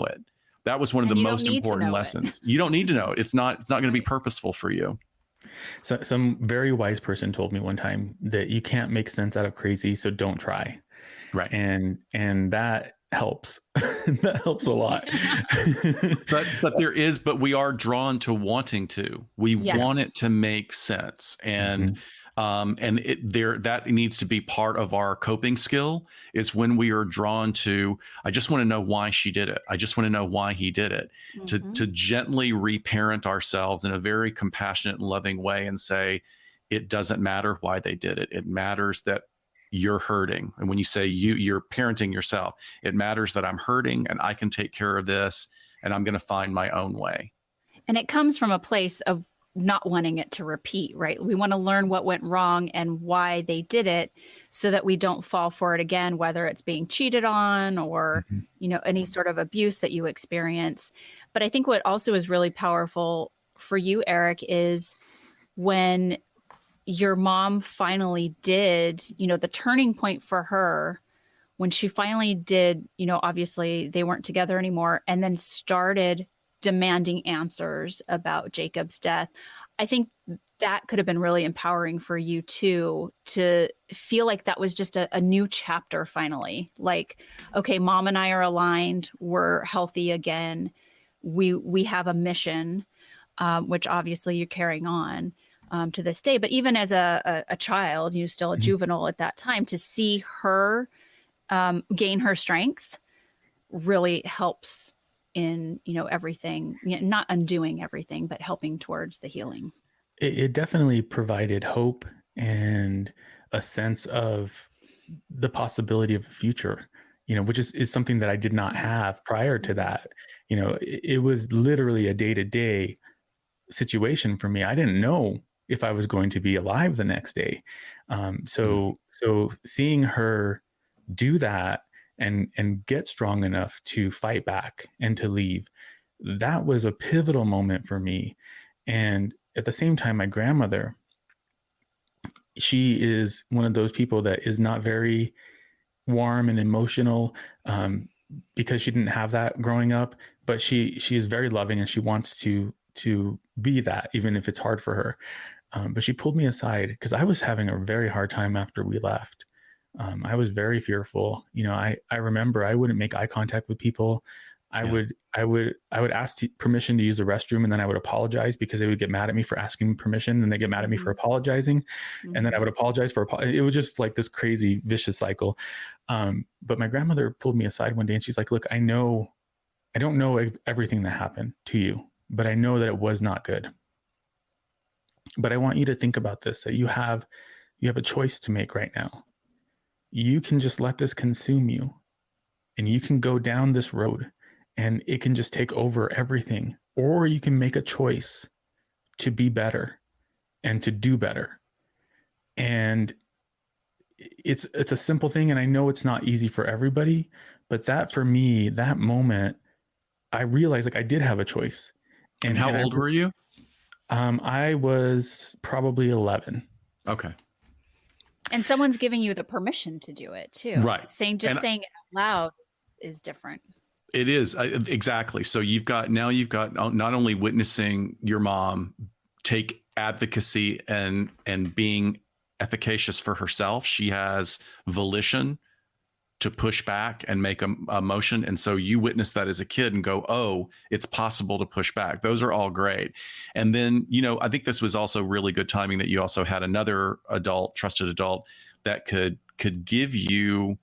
it. That was one of the most important lessons. You don't need to know it. It's not going to be purposeful for you. So some very wise person told me one time that you can't make sense out of crazy, so don't try. Right. And that helps. That helps a lot. but we are drawn to wanting to. We want it to make sense. And that needs to be part of our coping skill, is when we are drawn to, I just want to know why she did it. I just want to know why he did it. To gently reparent ourselves in a very compassionate and loving way and say, it doesn't matter why they did it. It matters that you're hurting. And when you say you're parenting yourself, it matters that I'm hurting and I can take care of this, and I'm going to find my own way. And it comes from a place of not wanting it to repeat, right? We want to learn what went wrong and why they did it, so that we don't fall for it again, whether it's being cheated on or, any sort of abuse that you experience. But I think what also is really powerful for you, Eric, is when your mom finally did, the turning point for her, when she finally did, obviously they weren't together anymore, and then started demanding answers about Jacob's death. I think that could have been really empowering for you too, to feel like that was just a new chapter finally. Like, okay, mom and I are aligned. We're healthy again. We have a mission, which obviously you're carrying on to this day. But even as a child, still a juvenile at that time, to see her gain her strength really helps in, everything, not undoing everything, but helping towards the healing. It definitely provided hope and a sense of the possibility of a future, which is something that I did not have prior to that. It was literally a day-to-day situation for me. I didn't know if I was going to be alive the next day. So seeing her do that and get strong enough to fight back and to leave, that was a pivotal moment for me. And at the same time, my grandmother, she is one of those people that is not very warm and emotional, because she didn't have that growing up, but she is very loving, and she wants to be that, even if it's hard for her. But she pulled me aside because I was having a very hard time after we left. I was very fearful. I remember I wouldn't make eye contact with people. I would ask permission to use the restroom, and then I would apologize because they would get mad at me for asking permission, and they get mad at me for apologizing, and then I would apologize for it was just like this crazy vicious cycle. But my grandmother pulled me aside one day, and she's like, "Look, I don't know everything that happened to you, but I know that it was not good. But I want you to think about this, that you have a choice to make right now. You can just let this consume you, and you can go down this road, and it can just take over everything. Or you can make a choice to be better and to do better." And it's a simple thing, and I know it's not easy for everybody, but that, for me, that moment, I realized like I did have a choice. And how old were you? I was probably 11. Okay. And someone's giving you the permission to do it too. Right. Saying it out loud is different. It is, exactly. So you've got not only witnessing your mom take advocacy and being efficacious for herself, she has volition to push back and make a motion. And so you witness that as a kid and go, oh, it's possible to push back. Those are all great. And then, I think this was also really good timing that you also had another trusted adult that could give you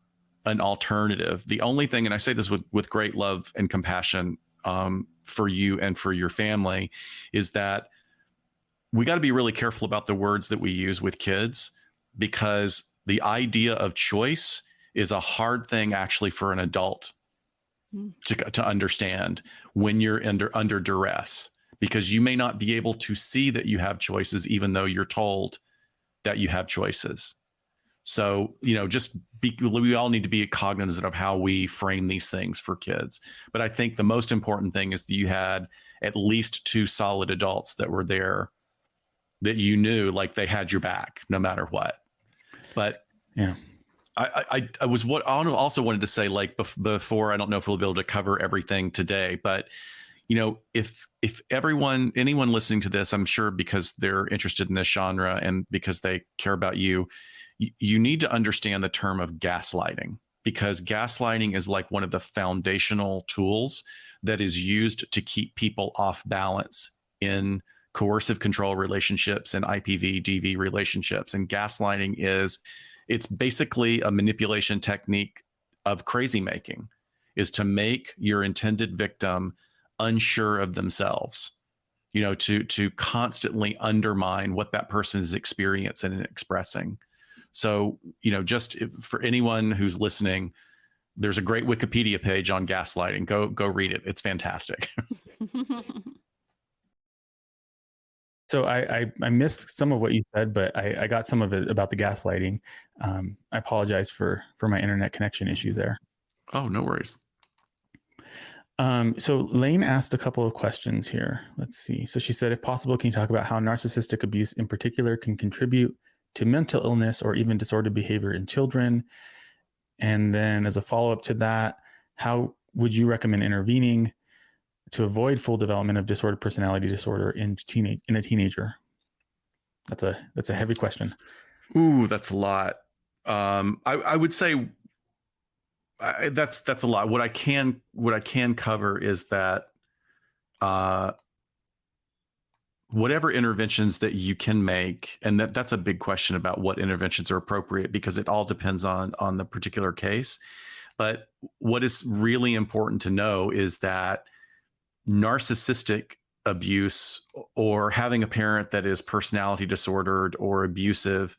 an alternative. The only thing, and I say this with great love and compassion for you and for your family, is that we got to be really careful about the words that we use with kids, because the idea of choice is a hard thing actually for an adult to understand when you're under duress, because you may not be able to see that you have choices, even though you're told that you have choices. So, we all need to be cognizant of how we frame these things for kids. But I think the most important thing is that you had at least two solid adults that were there, that you knew like they had your back no matter what. But yeah. I also wanted to say, like, before, I don't know if we'll be able to cover everything today, but if anyone listening to this, I'm sure because they're interested in this genre and because they care about you need to understand the term of gaslighting, because gaslighting is like one of the foundational tools that is used to keep people off balance in coercive control relationships and IPV-DV relationships. And gaslighting it's basically a manipulation technique of crazy making, is to make your intended victim unsure of themselves, to constantly undermine what that person is experiencing and expressing. So, just for anyone who's listening, there's a great Wikipedia page on gaslighting. Go read it. It's fantastic. So I missed some of what you said, but I got some of it about the gaslighting. I apologize for my internet connection issues there. Oh, no worries. So Lane asked a couple of questions here. Let's see. So she said, if possible, can you talk about how narcissistic abuse in particular can contribute to mental illness or even disordered behavior in children? And then as a follow-up to that, how would you recommend intervening to avoid full development of disordered personality disorder in a teenager? That's a heavy question. Ooh, that's a lot. I would say that's a lot. What I can cover is that whatever interventions that you can make, and that's a big question about what interventions are appropriate, because it all depends on the particular case. But what is really important to know is that narcissistic abuse, or having a parent that is personality disordered or abusive,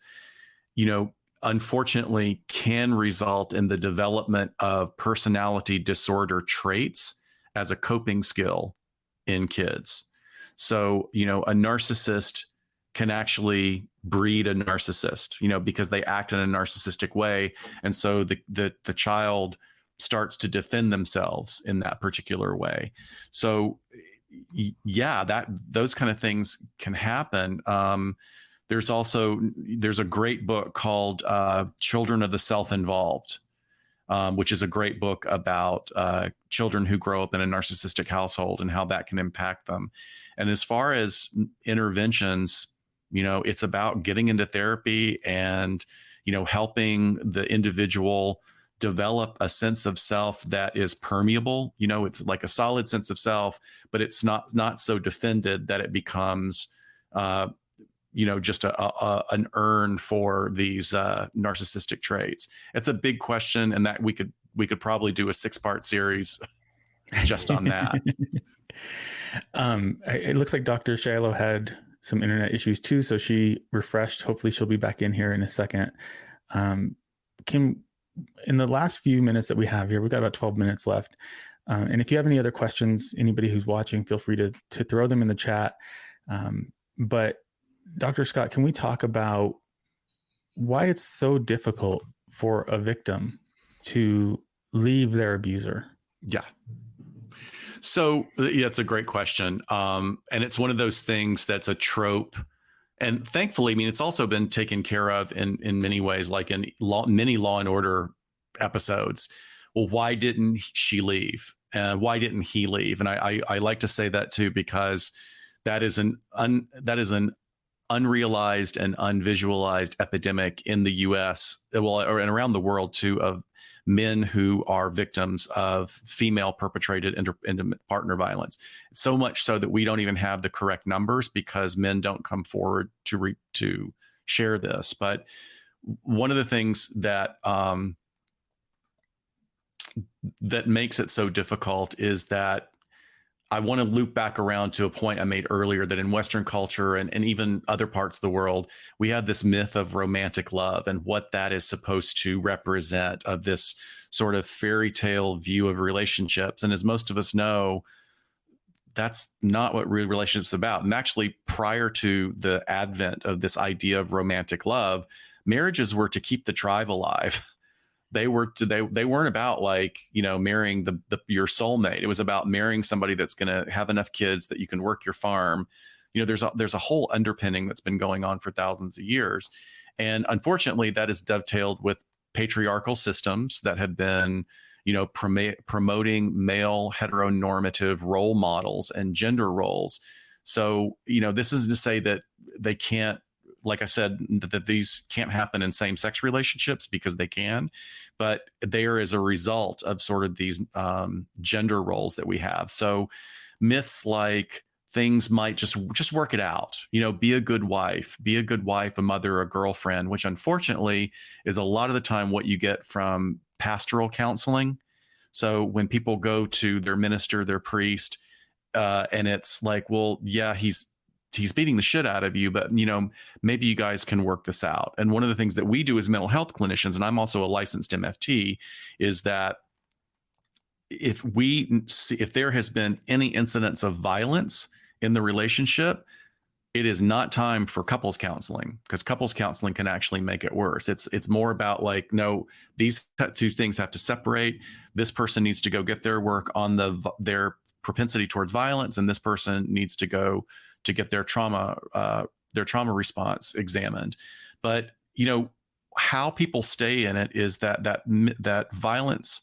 unfortunately can result in the development of personality disorder traits as a coping skill in kids. So, a narcissist can actually breed a narcissist, because they act in a narcissistic way. And so the child starts to defend themselves in that particular way. So yeah, those kind of things can happen. There's a great book called Children of the Self-Involved, which is a great book about children who grow up in a narcissistic household and how that can impact them. And as far as interventions, it's about getting into therapy and, helping the individual develop a sense of self that is permeable. It's like a solid sense of self, but it's not so defended that it becomes, just an urn for these narcissistic traits. It's a big question, and that we could probably do a 6-part series just on that. It looks like Dr. Shiloh had some internet issues too, so she refreshed. Hopefully she'll be back in here in a second. Kim, in the last few minutes that we have here, we've got about 12 minutes left. And if you have any other questions, anybody who's watching, feel free to throw them in the chat. But Dr. Scott, can we talk about why it's so difficult for a victim to leave their abuser? Yeah. So yeah, it's a great question. And it's one of those things that's a trope. And thankfully, it's also been taken care of in many ways, like in many Law and Order episodes. Well, why didn't she leave? Why didn't he leave? And I like to say that too, because that is an unrealized and unvisualized epidemic in the U.S., and around the world too, of men who are victims of female perpetrated intimate partner violence. So much so that we don't even have the correct numbers because men don't come forward to share this. But one of the things that that makes it so difficult is that I want to loop back around to a point I made earlier, that in Western culture and even other parts of the world, we have this myth of romantic love and what that is supposed to represent, of this sort of fairy tale view of relationships. And as most of us know, that's not what real relationships are about. And actually, prior to the advent of this idea of romantic love, marriages were to keep the tribe alive. They weren't about marrying your soulmate. It was about marrying somebody that's going to have enough kids that you can work your farm. There's a whole underpinning that's been going on for thousands of years. And unfortunately, that is dovetailed with patriarchal systems that have been, promoting male heteronormative role models and gender roles. So, this is to say that they can't, like I said, that these can't happen in same-sex relationships, because they can, but they are as a result of sort of these gender roles that we have. So myths like things might just work it out, be a good wife, a mother, a girlfriend, which unfortunately is a lot of the time what you get from pastoral counseling. So when people go to their minister, their priest, and it's like, well, yeah, he's beating the shit out of you, but maybe you guys can work this out. And one of the things that we do as mental health clinicians, and I'm also a licensed MFT, is that if there has been any incidents of violence in the relationship, it is not time for couples counseling, because couples counseling can actually make it worse. It's more about like, no, these two things have to separate. This person needs to go get their work on their propensity towards violence, and this person needs to go to get their trauma response examined. But how people stay in it is that violence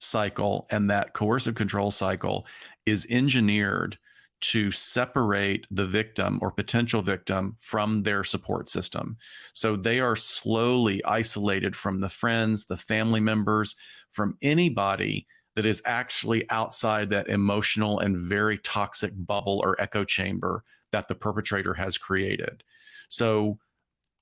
cycle and that coercive control cycle is engineered to separate the victim or potential victim from their support system. So they are slowly isolated from the friends, the family members, from anybody that is actually outside that emotional and very toxic bubble or echo chamber that the perpetrator has created. So,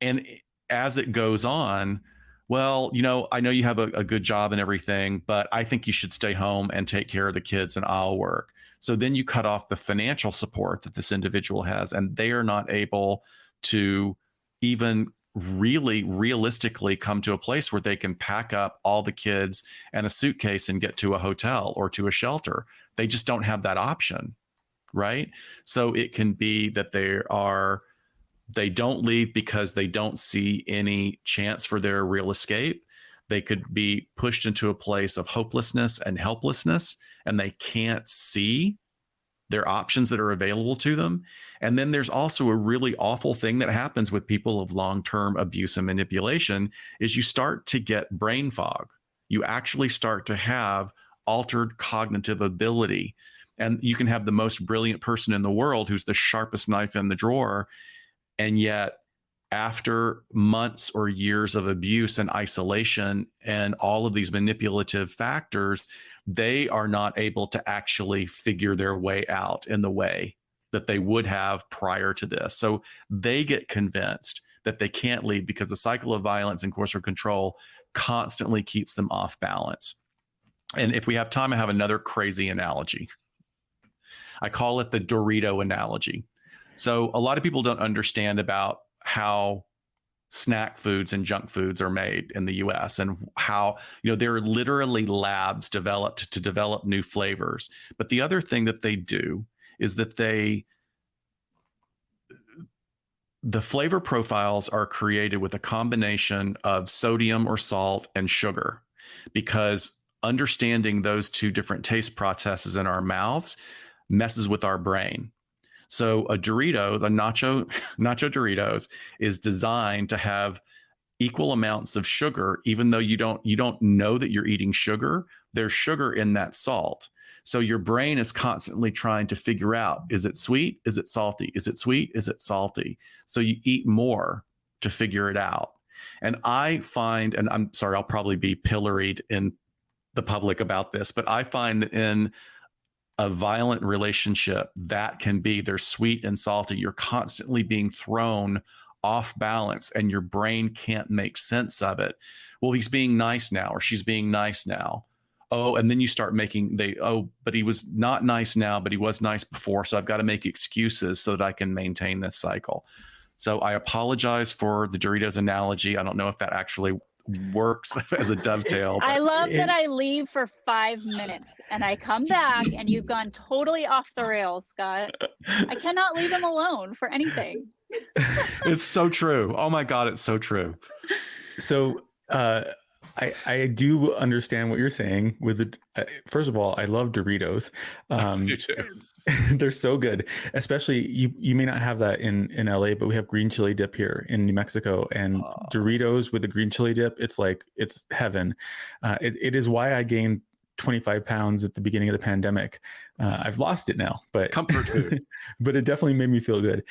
and as it goes on, well, I know you have a good job and everything, but I think you should stay home and take care of the kids and I'll work. So then you cut off the financial support that this individual has, and they are not able to even really realistically come to a place where they can pack up all the kids and a suitcase and get to a hotel or to a shelter. They just don't have that option, right? So it can be that they don't leave because they don't see any chance for their real escape. They could be pushed into a place of hopelessness and helplessness, and they can't see their options that are available to them. And then there's also a really awful thing that happens with people of long-term abuse and manipulation is you start to get brain fog. You actually start to have altered cognitive ability. And you can have the most brilliant person in the world who's the sharpest knife in the drawer. And yet, after months or years of abuse and isolation and all of these manipulative factors, they are not able to actually figure their way out in the way that they would have prior to this. So they get convinced that they can't leave because the cycle of violence and coercive control constantly keeps them off balance. And if we have time, I have another crazy analogy. I call it the Dorito analogy. So a lot of people don't understand about how snack foods and junk foods are made in the US and how, there are literally labs developed to develop new flavors. But the other thing that they do is that the flavor profiles are created with a combination of sodium or salt and sugar, because understanding those two different taste processes in our mouths messes with our brain. So a nacho Doritos is designed to have equal amounts of sugar, even though you don't know that you're eating sugar. There's sugar in that salt. So your brain is constantly trying to figure out, is it sweet? Is it salty? Is it sweet? Is it salty? So you eat more to figure it out. And I find, and I'm sorry, I'll probably be pilloried in the public about this, but I find that in a violent relationship, that can be, they're sweet and salty. You're constantly being thrown off balance and your brain can't make sense of it. Well, he's being nice now, or she's being nice now. Oh, and then you start making but he was not nice now, but he was nice before. So I've got to make excuses so that I can maintain this cycle. So I apologize for the Doritos analogy. I don't know if that actually works as a dovetail. I love that I leave for 5 minutes and I come back and you've gone totally off the rails, Scott. I cannot leave him alone for anything. It's so true. Oh my God, it's so true. So I do understand what you're saying with the, first of all, I love Doritos. Me too. They're so good, especially you may not have that in LA, but we have green chili dip here in New Mexico, and Doritos with the green chili dip. It's heaven. It is why I gained 25 pounds at the beginning of the pandemic. I've lost it now, but comfort food, but it definitely made me feel good.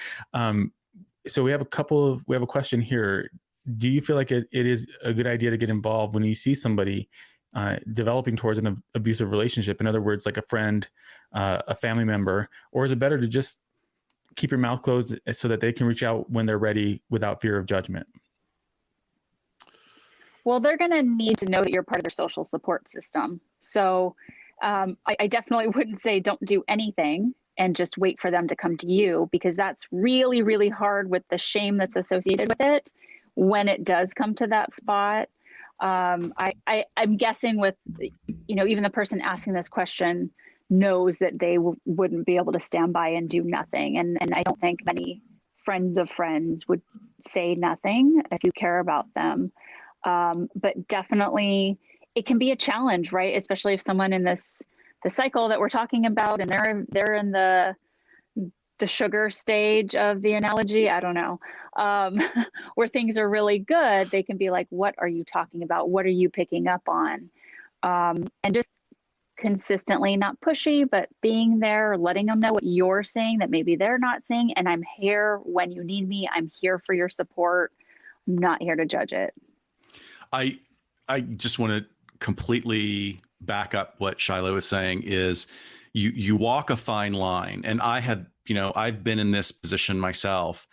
So we have a question here. Do you feel like it is a good idea to get involved when you see somebody developing towards an abusive relationship? In other words, like a friend, a family member, or is it better to just keep your mouth closed so that they can reach out when they're ready without fear of judgment? Well, they're going to need to know that you're part of their social support system. So I definitely wouldn't say don't do anything and just wait for them to come to you, because that's really, really hard with the shame that's associated with it when it does come to that spot. I'm guessing with, even the person asking this question knows that they wouldn't be able to stand by and do nothing. And I don't think many friends of friends would say nothing if you care about them. But definitely it can be a challenge, right? Especially if someone in the cycle that we're talking about, and they're in the sugar stage of the analogy, I don't know, where things are really good, they can be like, what are you talking about? What are you picking up on? And just consistently, not pushy, but being there, letting them know what you're saying that maybe they're not saying. And I'm here when you need me. I'm here for your support. I'm not here to judge it. I just want to completely back up what Shiloh is saying is you walk a fine line. And I had I've been in this position myself,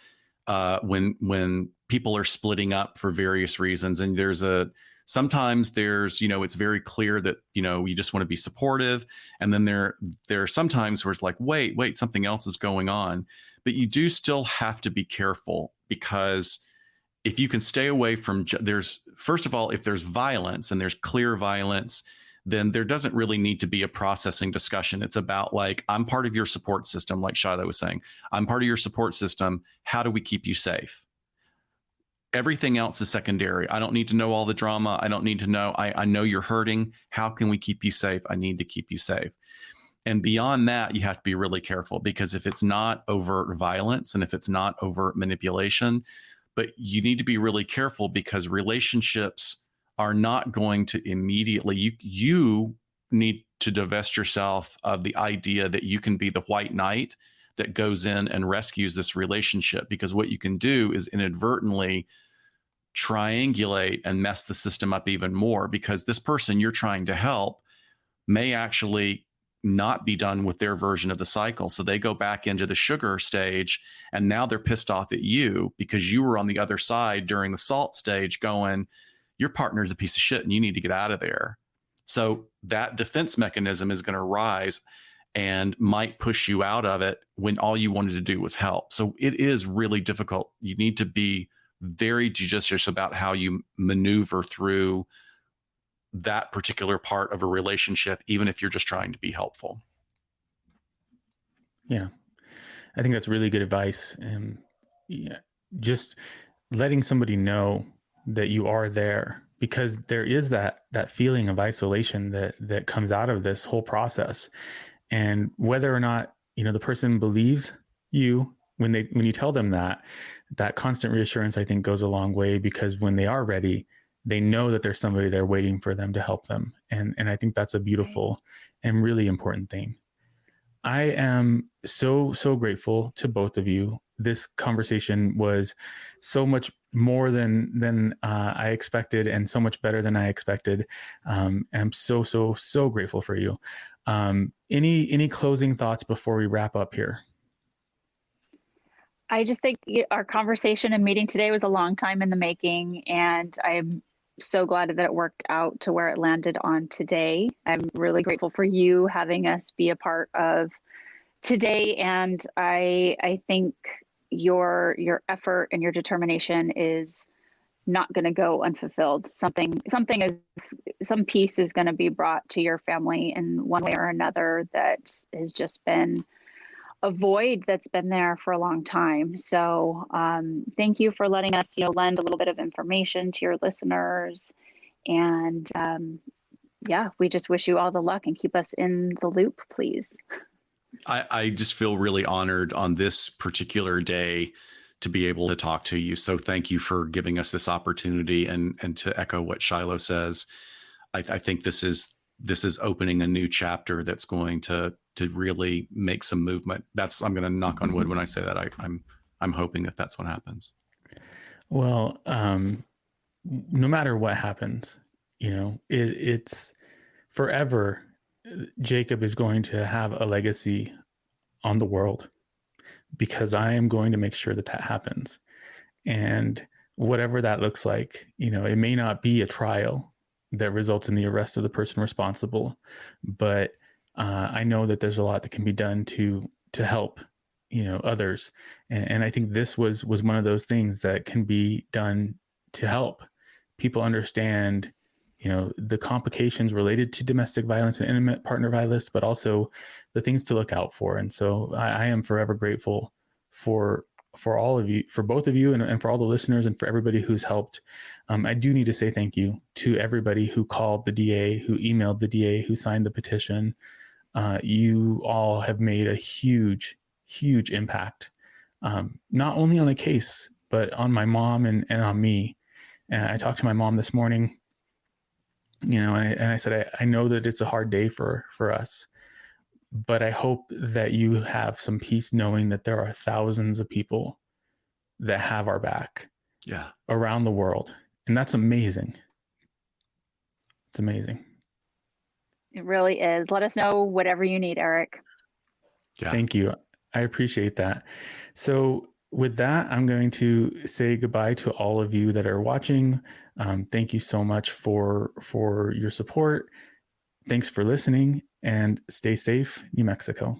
when people are splitting up for various reasons, and sometimes there's, it's very clear that, you just want to be supportive. And then there are some times where it's like, wait, something else is going on. But you do still have to be careful, because if you can stay away from, first of all, if there's violence and there's clear violence, then there doesn't really need to be a processing discussion. It's about like, I'm part of your support system. Like Shiloh was saying, I'm part of your support system. How do we keep you safe? Everything else is secondary. I don't need to know all the drama. I don't need to know. I know you're hurting. How can we keep you safe? I need to keep you safe. And beyond that, you have to be really careful, because if it's not overt violence and if it's not overt manipulation, but you need to be really careful, because relationships are not going to immediately, you need to divest yourself of the idea that you can be the white knight that goes in and rescues this relationship, because what you can do is inadvertently triangulate and mess the system up even more, because this person you're trying to help may actually not be done with their version of the cycle. So they go back into the sugar stage, and now they're pissed off at you because you were on the other side during the salt stage going, your partner's a piece of shit and you need to get out of there. So that defense mechanism is going to rise and might push you out of it when all you wanted to do was help. So it is really difficult. You need to be very judicious about how you maneuver through that particular part of a relationship, even if you're just trying to be helpful. Yeah, I think that's really good advice. And just letting somebody know that you are there, because there is that feeling of isolation that comes out of this whole process. And whether or not, the person believes you when you tell them that constant reassurance, I think, goes a long way, because when they are ready, they know that there's somebody there waiting for them to help them. And I think that's a beautiful and really important thing. I am so grateful to both of you. This conversation was so much more than I expected, and so much better than I expected. I'm so grateful for you. Any closing thoughts before we wrap up here? I just think our conversation and meeting today was a long time in the making, and I'm so glad that it worked out to where it landed on today. I'm really grateful for you having us be a part of today, and I think your effort and your determination is not going to go unfulfilled. Some piece is going to be brought to your family in one way or another that has just been a void that's been there for a long time. So thank you for letting us, lend a little bit of information to your listeners. And we just wish you all the luck and keep us in the loop, please. I just feel really honored on this particular day to be able to talk to you. So thank you for giving us this opportunity. And to echo what Shiloh says, I think this is opening a new chapter that's going to really make some movement. I'm going to knock on wood when I say that. I'm hoping that that's what happens. Well, no matter what happens, it's forever. Jacob is going to have a legacy on the world, because I am going to make sure that happens. And whatever that looks like, it may not be a trial that results in the arrest of the person responsible, but I know that there's a lot that can be done to help, others. And I think this was one of those things that can be done to help people understand, the complications related to domestic violence and intimate partner violence, but also the things to look out for. And so I am forever grateful for all of you, for both of you, and for all the listeners, and for everybody who's helped. I do need to say thank you to everybody who called the DA, who emailed the DA, who signed the petition. You all have made a huge impact, not only on the case, but on my mom and on me. And I talked to my mom this morning, and I said, I know that it's a hard day for us, but I hope that you have some peace knowing that there are thousands of people that have our back around the world. And that's amazing. It's amazing. It really is. Let us know whatever you need, Eric. Yeah. Thank you. I appreciate that. So with that, I'm going to say goodbye to all of you that are watching. Thank you so much for your support. Thanks for listening, and stay safe, New Mexico.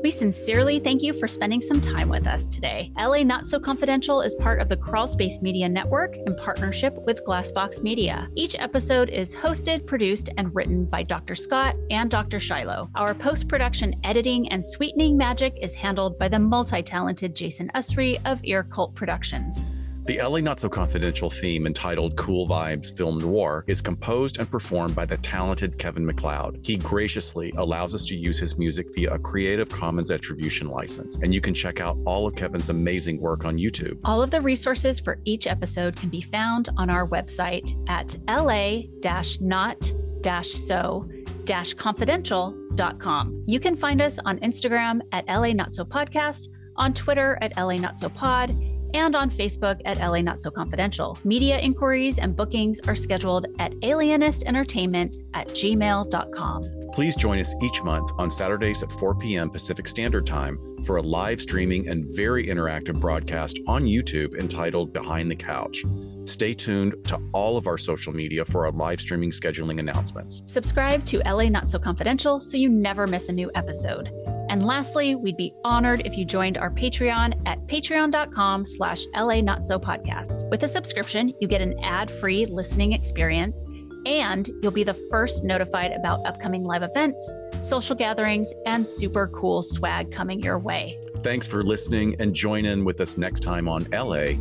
We sincerely thank you for spending some time with us today. LA Not So Confidential is part of the Crawlspace Media Network in partnership with Glassbox Media. Each episode is hosted, produced, and written by Dr. Scott and Dr. Shiloh. Our post-production editing and sweetening magic is handled by the multi-talented Jason Usry of Ear Cult Productions. The LA Not So Confidential theme, entitled Cool Vibes Film Noir, is composed and performed by the talented Kevin MacLeod. He graciously allows us to use his music via a Creative Commons Attribution license, and you can check out all of Kevin's amazing work on YouTube. All of the resources for each episode can be found on our website at la-not-so-confidential.com. You can find us on Instagram at LA Not So Podcast, on Twitter at LA Not So Pod, and on Facebook at LA Not So Confidential. Media inquiries and bookings are scheduled at alienistentertainment@gmail.com. Please join us each month on Saturdays at 4 p.m. Pacific Standard Time for a live streaming and very interactive broadcast on YouTube entitled Behind the Couch. Stay tuned to all of our social media for our live streaming scheduling announcements. Subscribe to LA Not So Confidential so you never miss a new episode. And lastly, we'd be honored if you joined our Patreon at patreon.com/LA Not So Podcast. With a subscription, you get an ad-free listening experience, and you'll be the first notified about upcoming live events, social gatherings, and super cool swag coming your way. Thanks for listening, and join in with us next time on LA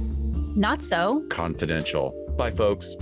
Not So Confidential. Bye, folks.